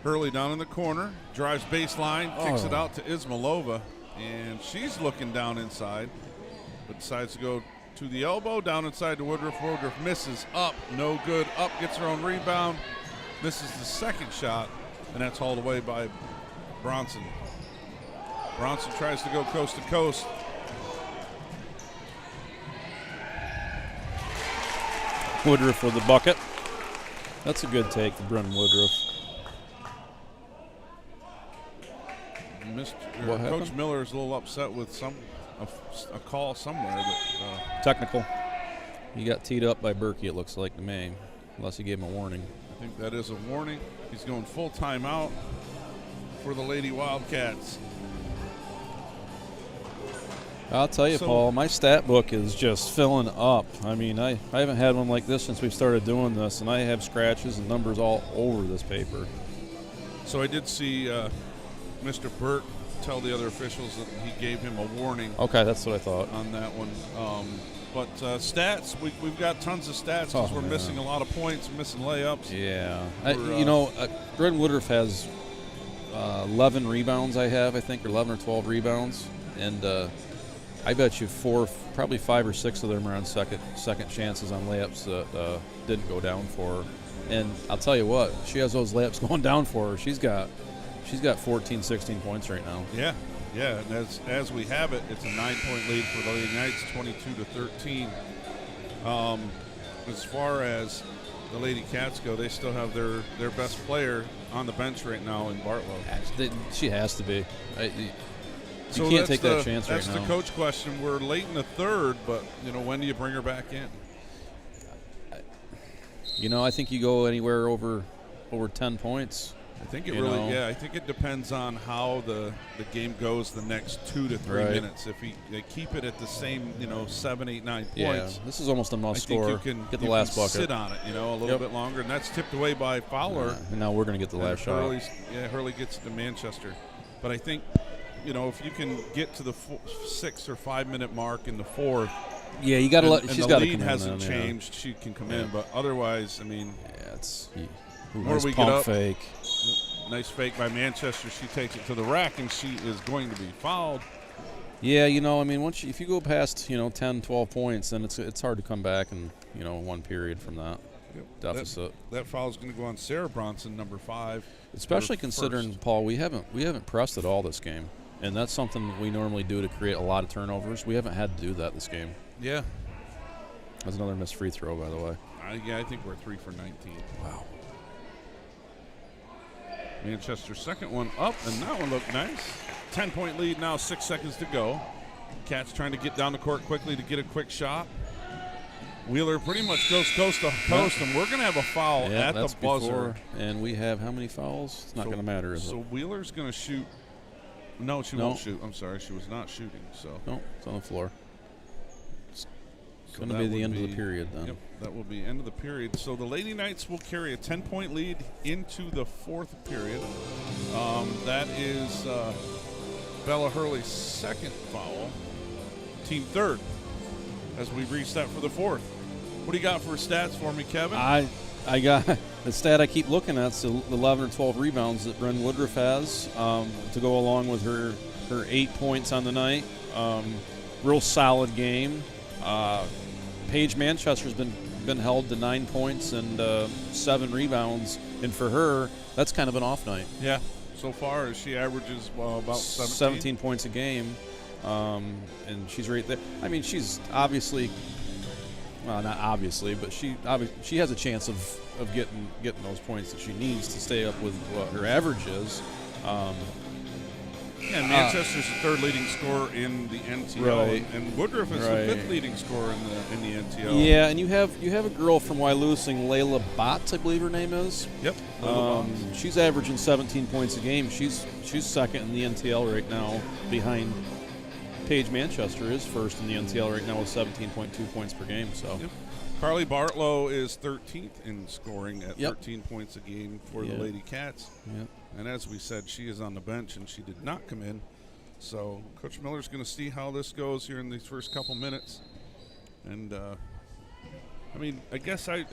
Hurley down in the corner, drives baseline, kicks it out to Ismailova, and she's looking down inside, but decides to go to the elbow, down inside to Woodruff. Woodruff misses, up, no good. Up, gets her own rebound, misses the second shot, and that's hauled away by Bronson. Bronson tries to go coast to coast. Woodruff with the bucket. That's a good take for Brennan Woodruff. What Coach happened? Miller is a little upset with a call somewhere. But, Technical. He got teed up by Berkey, it looks like to me, unless he gave him a warning. I think that is a warning. He's going full timeout for the Lady Wildcats. I'll tell you, So- Paul, my stat book is just filling up. I mean, I haven't had one like this since we started doing this, and I have scratches and numbers all over this paper. So I did see Mr. Burt tell the other officials that he gave him a warning Okay, that's what I thought. on that one. But stats, we've got tons of stats because Oh, we're man. missing a lot of points, missing layups. Yeah. We're, Brennan Woodruff has 11 rebounds, I think, or 11 or 12 rebounds. And I bet you probably 5 or 6 of them are on second chances on layups that didn't go down for her. And I'll tell you what, she has those layups going down for her. She's got 14, 16 points right now. Yeah, and as we have it, it's a 9-point lead for the Lady Knights, 22-13. As far as the Lady Cats go, they still have their best player on the bench right now in Bartlow. She has to be. You So can't that's take that chance right That's now. the coach question. We're late in the third, but when do you bring her back in? I think you go anywhere over 10 points. I think it You really, know. I think it depends on how the game goes the next 2 to 3 Right. minutes. If they keep it at the same, 7, 8, 9 Yeah, points, this is almost a I must think score. you can Get the you last can bucket. sit on it, a little Yep. bit longer, and that's tipped away by Fowler. And now we're going to get the And last shot. Hurley gets to Manchester, but I think, if you can get to the 6 or 5 minute mark in the fourth, Yeah, you got to let. and She's the got to lead come in. hasn't then, yeah. changed, she can come Yeah. in. But otherwise, Yeah, it's. Where Nice we get pump up. fake. nice fake by Manchester. She takes it to the rack, and she is going to be fouled. Yeah, if you go past 10, 12 points, then it's hard to come back in one period from that deficit. That foul is going to go on Sarah Bronson, number 5. Especially her considering, first. Paul, we haven't pressed at all this game, and that's something we normally do to create a lot of turnovers. We haven't had to do that this game. Yeah. That's another missed free throw, by the way. I think we're 3 for 19. Wow. Manchester's second one up, and that one looked nice. 10-point lead now, 6 seconds to go. Cats trying to get down the court quickly to get a quick shot. Wheeler pretty much goes coast to coast, and we're going to have a foul Yeah, at the that's buzzer. before, and we have how many fouls? It's not going to matter, is So it? Wheeler's going to shoot. No, she No. won't shoot. I'm sorry, she was not shooting. So No, it's on the floor. It's So going to that be the would end of the be- period then. Yep, that will be end of the period. So the Lady Knights will carry a 10-point lead into the fourth period. That is Bella Hurley's second foul, team third, as we reset for the fourth. What do you got for stats for me, Kevin? I got the stat I keep looking at. So 11 or 12 rebounds that Bren Woodruff has to go along with her 8 points on the night. Real solid game. Paige Manchester's been held to 9 points and 7 rebounds, and for her, that's kind of an off night. Yeah. So far, she averages about 17 points a game. and she's right there. I mean, she's obviously, well, not obviously, but she has a chance of getting those points that she needs to stay up with what her average is. And Manchester's the third leading scorer in the NTL, Right. and Woodruff is the fifth leading scorer in the NTL. Yeah, and you have a girl from Wyalusing, Layla Botts, I believe her name is. Yep. She's averaging 17 points a game. She's second in the NTL right now, behind Paige Manchester is first in the NTL right now with 17.2 points per game. So. Yep. Carly Bartlow is 13th in scoring at Yep. 13 points a game for the Lady Cats. Yep. And as we said, she is on the bench, and she did not come in. So Coach Miller's going to see how this goes here in these first couple minutes. And, I mean, I guess I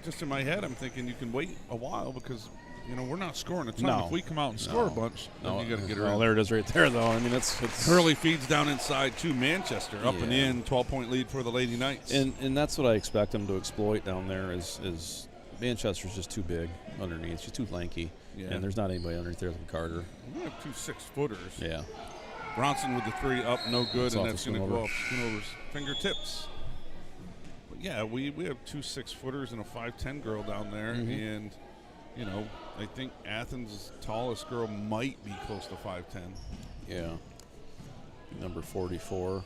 just in my head, I'm thinking you can wait a while because, you know, we're not scoring a ton. No. If we come out and score a bunch, then you got to get her in. There it is right there, though. I mean, it's Hurley feeds down inside to Manchester, up and in, 12-point lead for the Lady Knights. And that's what I expect them to exploit down there is Manchester's just too big underneath. She's too lanky. Yeah. And there's not anybody underneath there than Carter. We have 2 6-footers. Yeah. Bronson with the 3 up, no good, It's and off that's the going to Schoonover. go off Schoonover's fingertips. But yeah, we have 2 6-footers and a 5'10" girl down there, and you know, I think Athens' tallest girl might be close to 5'10". Yeah. Number 44.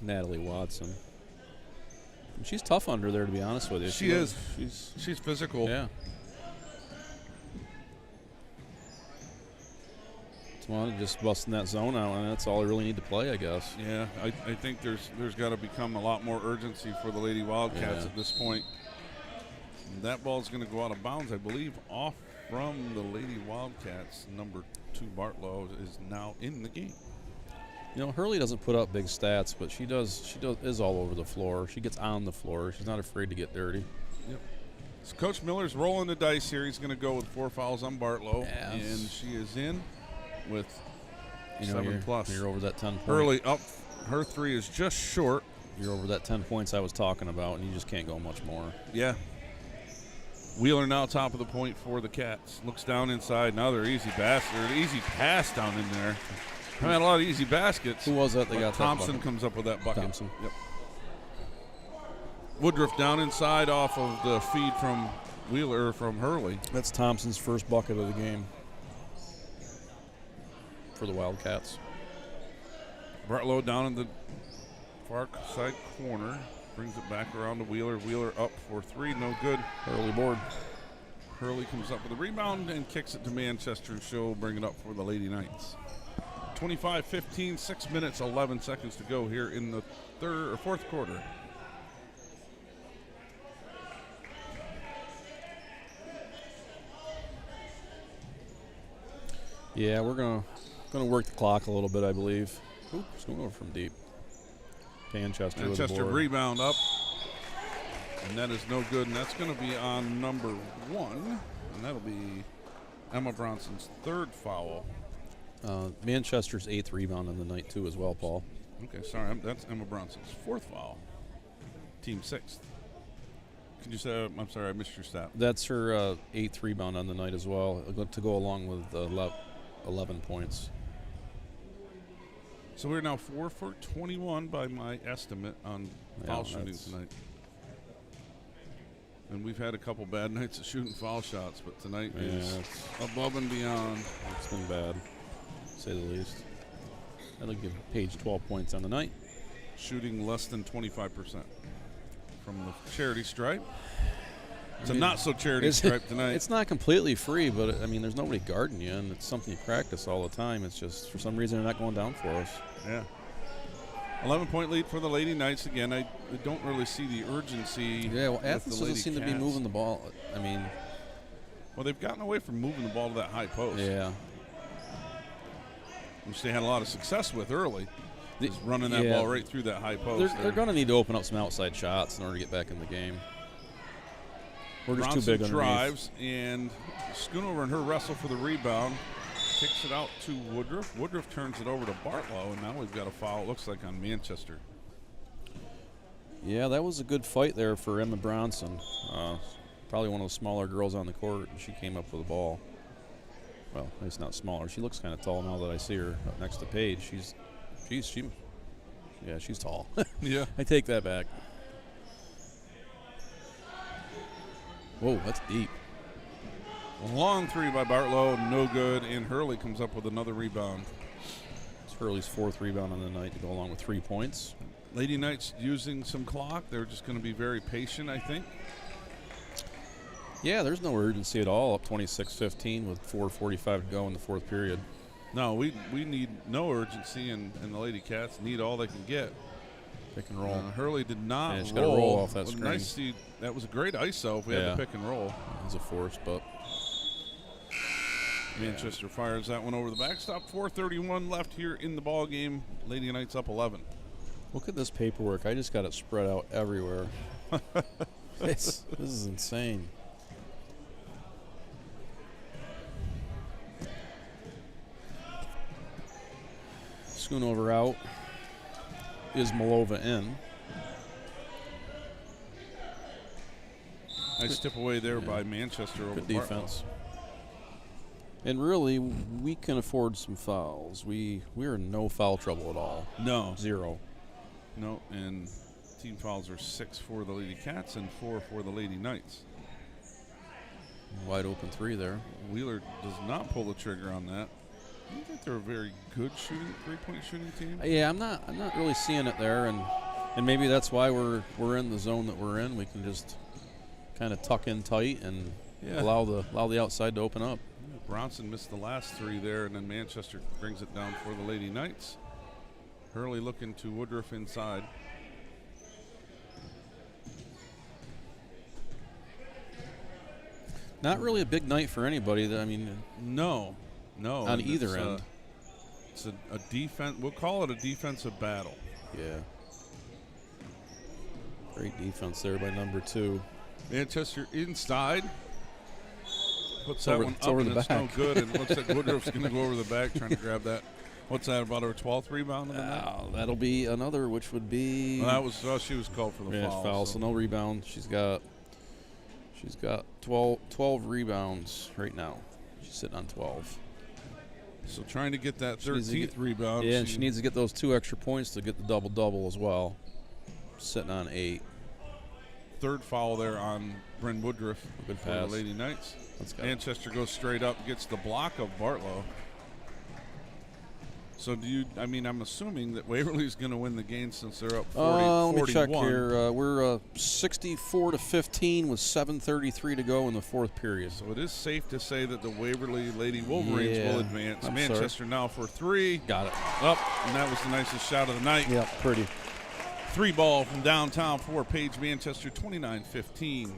Natalie Watson. And she's tough under there, to be honest with you. She is. She's physical. yeah. Tawana just busting that zone out, and that's all I really need to play, I guess. Yeah, I think there's got to become a lot more urgency for the Lady Wildcats at this point. And that ball's going to go out of bounds, I believe, off from the Lady Wildcats. Number 2 Bartlow is now in the game. You know, Hurley doesn't put up big stats, but she is all over the floor. She gets on the floor. She's not afraid to get dirty. Yep. So Coach Miller's rolling the dice here. He's going to go with 4 fouls on Bartlow, Yes. and she is in with You know, 7 plus. You're over that 10 points. Hurley up. Her 3 is just short. You're over that 10 points I was talking about, and you just can't go much more. Yeah. Wheeler now top of the point for the Cats. Looks down inside. Now they're easy pass down in there. I had a lot of easy baskets. Who was that? They got Thompson that comes up with that bucket. Thompson. Yep. Woodruff down inside off of the feed from Wheeler from Hurley. That's Thompson's first bucket of the game for the Wildcats. Bartlow down in the far side corner. Brings it back around to Wheeler. Wheeler up for 3. No good. Early board. Hurley comes up with a rebound and kicks it to Manchester. She'll bring it up for the Lady Knights. 25-15, 6 minutes, 11 seconds to go here in the fourth quarter. Yeah, we're gonna work the clock a little bit, I believe. Ooh, it's going over from deep. Manchester with the Manchester board. rebound up, and that is no good. And that's going to be on number 1, and that'll be Emma Bronson's 3rd foul. Manchester's 8th rebound on the night too, as well, Paul. Okay, sorry, that's Emma Bronson's 4th foul. Team 6th. Could you say? I'm sorry, I missed your stat. That's her 8th rebound on the night as well, to go along with 11 points. So we're now 4 for 21 by my estimate on foul shooting tonight. And we've had a couple bad nights of shooting foul shots, but tonight is above and beyond. It's been bad, to say the least. That'll give Paige 12 points on the night. Shooting less than 25% from the charity stripe. It's a not-so-charity stripe tonight. It's not completely free, but, I mean, there's nobody guarding you, and it's something you practice all the time. It's just, for some reason, they're not going down for us. Yeah. 11-point lead for the Lady Knights. Again, I don't really see the urgency. Yeah, well, with Athens the doesn't Lady seem to be Cats. moving the ball. I mean, Well, they've gotten away from moving the ball to that high post, yeah. which they had a lot of success with early. Just running that ball right through that high post. They're going to need to open up some outside shots in order to get back in the game. We're just Bronson too big underneath. drives, and Schoonover and her wrestle for the rebound. Kicks it out to Woodruff. Woodruff turns it over to Bartlow, and now we've got a foul, it looks like, on Manchester. Yeah, that was a good fight there for Emma Bronson. Probably one of the smaller girls on the court, and she came up with the ball. well, it's not smaller. She looks kind of tall now that I see her up next to Paige. She's tall. Yeah. I take that back. Whoa, that's deep. A long three by Bartlow, no good, and Hurley comes up with another rebound. It's Hurley's 4th rebound on the night to go along with 3 points. Lady Knights using some clock. They're just going to be very patient, I think. Yeah, there's no urgency at all. Up 26-15 with 4:45 to go in the 4th period. No, we need no urgency, and the Lady Cats need all they can get. Pick and roll. Hurley did not she's roll. got to roll off that Well, screen. nice see, that was a great ISO if we had Yeah. the pick and roll. It was a force, but Manchester fires that one over the backstop. 4:31 left here in the ball game. Lady Knights up 11. look at this paperwork. I just got it spread out everywhere. This is insane. Schoonover out. Is Malova in? Nice tip away there by Manchester over Good Bartlow. defense. And really, we can afford some fouls. We're in no foul trouble at all. No. 0. No, and team fouls are 6 for the Lady Cats and 4 for the Lady Knights. Wide open 3 there. Wheeler does not pull the trigger on that. I don't think they're a very good shooting, 3-point shooting team. Yeah, I'm not really seeing it there, and maybe that's why we're in the zone that we're in. We can just kind of tuck in tight and allow the outside to open up. Bronson missed the last 3 there, and then Manchester brings it down for the Lady Knights. Hurley looking to Woodruff inside. Not really a big night for anybody. No. On and either end. It's a defense. We'll call it a defensive battle. Yeah. Great defense there by number 2. Manchester inside. Puts over- that one it's up, over and the it's back. no good. And it looks like Woodruff's going to go over the back trying to grab that. What's that, about her 12th rebound of the night? That'll be another, which would be Well, she was called for the foul. so no rebound. She's got 12 rebounds right now. She's sitting on 12. So trying to get that She needs to 13th get- rebound. Yeah, and she needs to get those 2 extra points to get the double-double as well. Sitting on 8. Third foul there on Bryn Woodruff Good for the pass. Lady Knights. Let's go. Manchester goes straight up, gets the block of Bartlow. So I'm assuming that Waverly's going to win the game since they're up 40, Let me 41. check here. We're 64-15 with 7:33 to go in the 4th period. So it is safe to say that the Waverly Lady Wolverines Yeah. will advance. I'm Manchester now for 3. Got it. Up, and that was the nicest shot of the night. Yeah, pretty. 3 ball from downtown for Page Manchester, 29-15.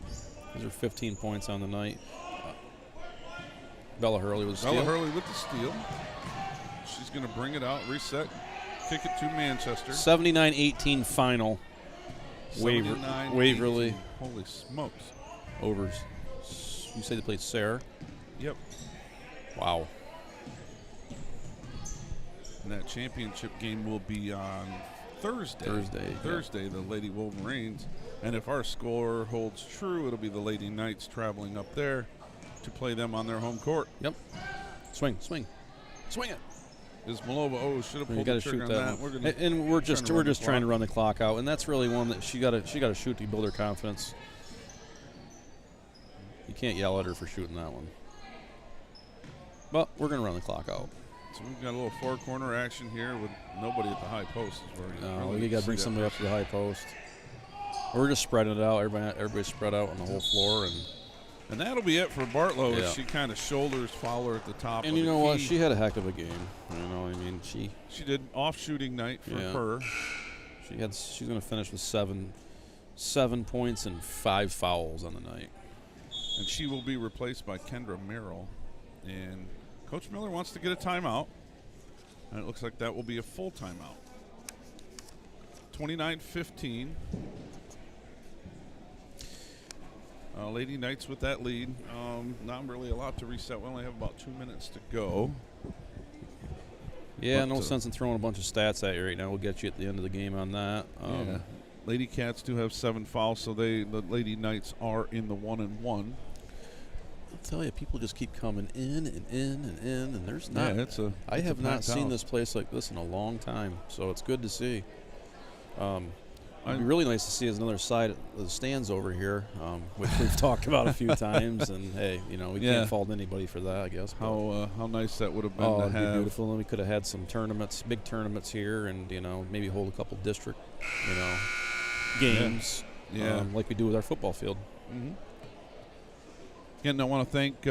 Those are 15 points on the night. Bella Hurley was Bella steal. Hurley with the steal. She's going to bring it out, reset, kick it to Manchester. 79-18 final. 79-18. Waverly Holy smokes. over. You say they played Sarah? Yep. Wow. And that championship game will be on Thursday. Thursday, the Lady Wolverines. And if our score holds true, it'll be the Lady Knights traveling up there to play them on their home court. Yep. Swing it. Is Malova? Should have You pulled got the to trigger shoot on that that. one. We're gonna And we're just run the trying to clock. run the clock out, and that's really one that she got to shoot to build her confidence. You can't yell at her for shooting that one. But we're gonna run the clock out. So we've got a little 4-corner action here with nobody at the high post. Is where We got to bring somebody up to the high post. We're just spreading it out. Everybody's spread out on the whole floor, And that'll be it for Bartlow Yeah. as she kind of shoulders Fowler at the top. and of you the know what? key. She had a heck of a game. You know, I mean, she did off shooting night for Yeah. her. she's gonna finish with seven points and 5 fouls on the night. And she will be replaced by Kendra Merrill. And Coach Miller wants to get a timeout. And it looks like that will be a full timeout. 29-15. Lady Knights with that lead. Not really a lot to reset. We only have about 2 minutes to go. Yeah, But, no sense in throwing a bunch of stats at you right now. We'll get you at the end of the game on that. Lady Cats do have 7 fouls, so the Lady Knights are in the 1-and-1. tell you, people just keep coming in and in and in, and there's not. Yeah, I have not seen house. this place like this in a long time, so it's good to see. It'd be really nice to see another side of the stands over here, which we've talked about a few times. And hey, we can't fault anybody for that, I guess. How nice that would have been to it'd be have. beautiful. And we could have had some tournaments, big tournaments here, and maybe hold a couple district, games, Yeah. like we do with our football field. Mm-hmm. Again, I want to thank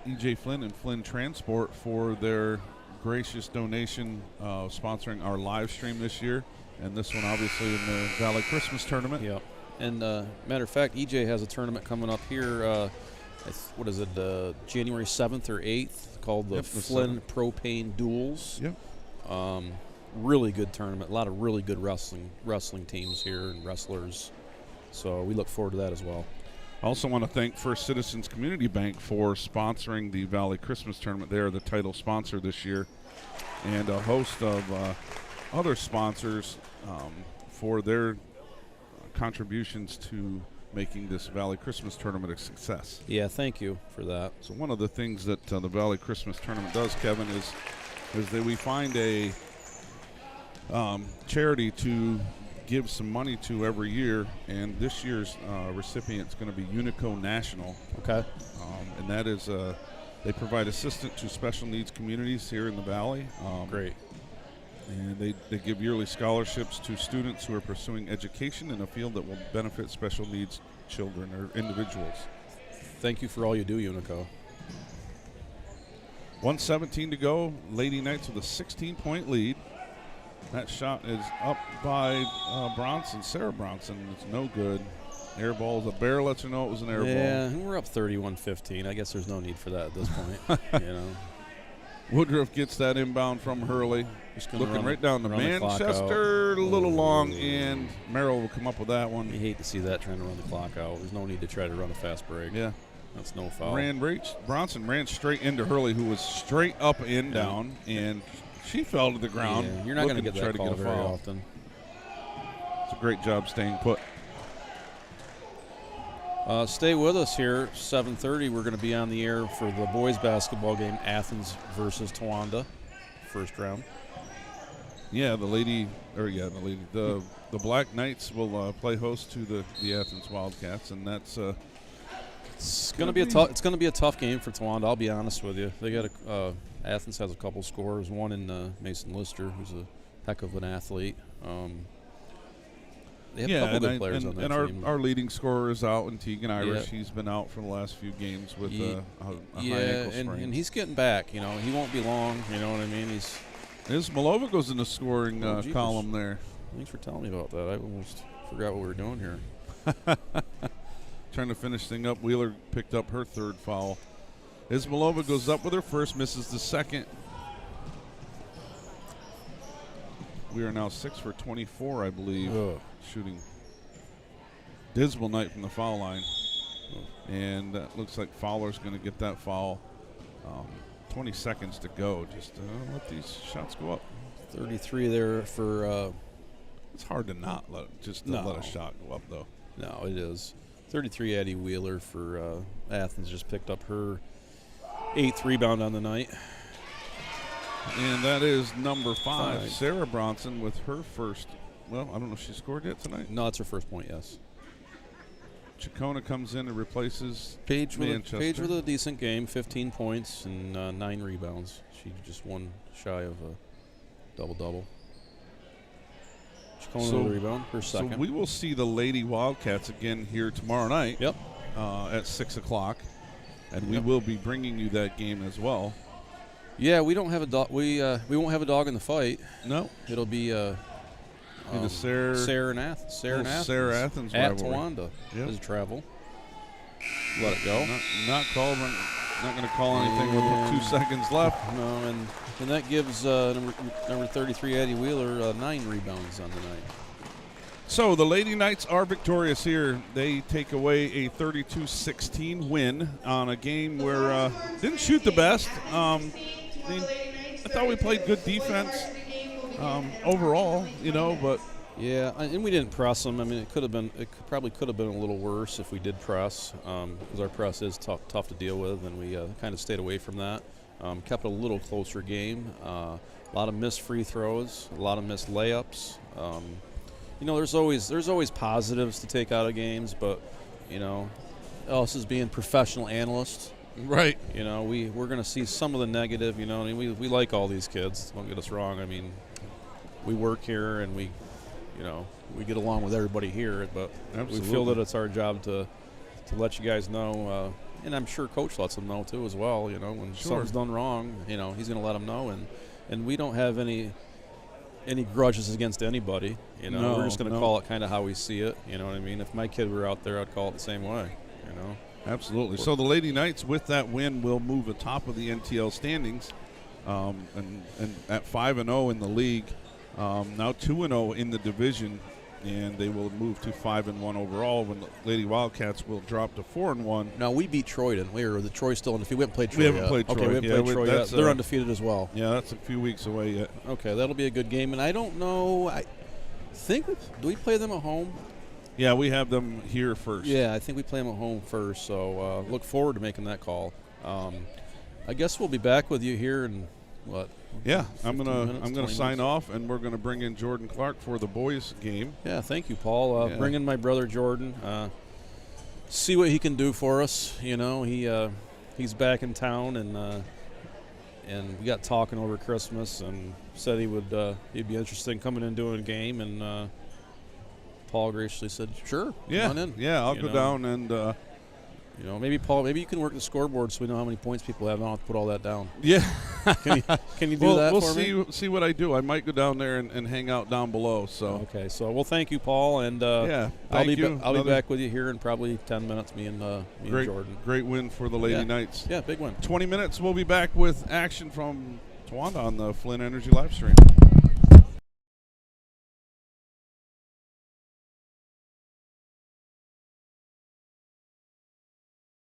E.J. Flynn and Flynn Transport for their gracious donation sponsoring our live stream this year, and this one obviously in the Valley Christmas Tournament. Yep. And matter of fact, EJ has a tournament coming up here. What is it? January 7th or 8th, called the Flynn Propane Duels. Yep. Really good tournament. A lot of really good wrestling teams here and wrestlers. So we look forward to that as well. I also want to thank First Citizens Community Bank for sponsoring the Valley Christmas Tournament. They are the title sponsor this year, and a host of other sponsors for their contributions to making this Valley Christmas Tournament a success. Yeah, thank you for that. So one of the things that the Valley Christmas Tournament does, Kevin, is that we find a charity to give some money to every year, and this year's recipient is going to be Unico National. Okay. And that is they provide assistance to special needs communities here in the Valley. Great. And they give yearly scholarships to students who are pursuing education in a field that will benefit special needs children or individuals. Thank you for all you do, Unico. 1:17 to go. Lady Knights with a 16-point lead. That shot is up by Bronson, Sarah Bronson. It's no good. Air ball. The bear lets her know it was an air ball. Yeah, we're up 31-15. I guess there's no need for that at this point. Woodruff gets that inbound from Hurley. Just gonna Looking right down to run the clock Manchester, a little long, and Merrill will come up with that one. You hate to see that trying to run the clock out. There's no need to try to run a fast break. Yeah. That's no foul. Bronson ran straight into Hurley, who was straight up and down, and she fell to the ground. Yeah, you're not going to get that call a very foul. often. It's a great job staying put. Stay with us here. 7:30. We're going to be on the air for the boys basketball game, Athens versus Towanda, first round. Yeah, the Black Knights will play host to the Athens Wildcats, and that's it's going to be a tough game for Towanda. I'll be honest with you. They got Athens has a couple scores. One in Mason Lister, who's a heck of an athlete. They have a couple good players on that team. And our leading scorer is out in Tegan Irish. Yeah. He's been out for the last few games with a high ankle sprain. and he's getting back. He won't be long. You know what I mean? Malova goes in the scoring column there. Thanks for telling me about that. I almost forgot what we were doing here. Trying to finish thing up. Wheeler picked up her third foul. Ismailova goes up with her first, misses the second. We are now 6 for 24, I believe, shooting. Dismal night from the foul line. And that looks like Fowler's going to get that foul. 20 seconds to go. Just let these shots go up. 33 there for... it's hard to not let a shot go up, though. No, it is. 33 Addie Wheeler for Athens just picked up her 8th rebound on the night. And that is number 5, Sarah Bronson, with her first. Well, I don't know if she scored yet tonight. No, it's her first point, yes. Chacona comes in and replaces Paige Manchester. Paige with a decent game, 15 points and 9 rebounds. She just one shy of a double-double. Chacona with a rebound, her second. So we will see the Lady Wildcats again here tomorrow night. Yep. At 6 o'clock. And we will be bringing you that game as well. Yeah, we don't have a dog. We won't have a dog in the fight. No, it'll be the Sarah and Athens. Sarah Athens at rivalry. Towanda. Yep. As a travel. Let it go. Not called. Not going to call anything with 2 seconds left. No, and that gives number 33 Addie Wheeler 9 rebounds on the night. So the Lady Knights are victorious here. They take away a 32-16 win on a game where didn't shoot the best. I thought we played good defense overall, but Yeah, and we didn't press them. I mean, probably could have been a little worse if we did press, because our press is tough to deal with, and we kind of stayed away from that. Kept it a little closer game. A lot of missed free throws, a lot of missed layups. There's always positives to take out of games, but us as being professional analysts, Right. we're going to see some of the negative. I mean, we like all these kids. Don't get us wrong. I mean, we work here and we get along with everybody here, but Absolutely. we feel that it's our job to let you guys know, and I'm sure Coach lets them know too as well. When something's done wrong, he's going to let them know, and we don't have any grudges against anybody. No, we're just going to call it kind of how we see it. You know what I mean? If my kid were out there, I'd call it the same way. Absolutely. So the Lady Knights, with that win, will move atop of the NTL standings, and at 5-0 in the league. Now 2-0 in the division, and they will move to 5-1 overall. When the Lady Wildcats will drop to 4-1. Now we beat Troy, didn't we? Or the Troy still undefeated? We haven't played Troy We haven't yet. played Troy. Okay, we haven't Yeah, played Troy yet. that's, They're undefeated as well. Yeah, that's a few weeks away yet. Okay, that'll be a good game. And I don't know. I think do we play them at home? Yeah, we have them here first. Yeah, I think we play them at home first. So look forward to making that call. I guess we'll be back with you here in what? Yeah, I'm 15 gonna minutes, I'm gonna 20 sign minutes? off, and we're gonna bring in Jordan Clark for the boys game. Yeah, thank you, Paul. Yeah. Bring in my brother Jordan. See what he can do for us. He's back in town, and we got talking over Christmas, and said he'd be interested in coming in and doing a game, and Paul graciously said, "Sure, Yeah, come on in." yeah, I'll go down and. Maybe Paul, maybe you can work the scoreboard so we know how many points people have. I don't have to put all that down. Yeah. Can you do that we'll for me? see what I do. I might go down there and hang out down below. So Okay, so thank you, Paul, and yeah, I'll thank be you. I'll be Another back with you here in probably 10 minutes. Me and Jordan. Great win for the Lady Yeah. Knights. Yeah, big one. 20 minutes. We'll be back with action from Towanda on the Flint Energy live stream.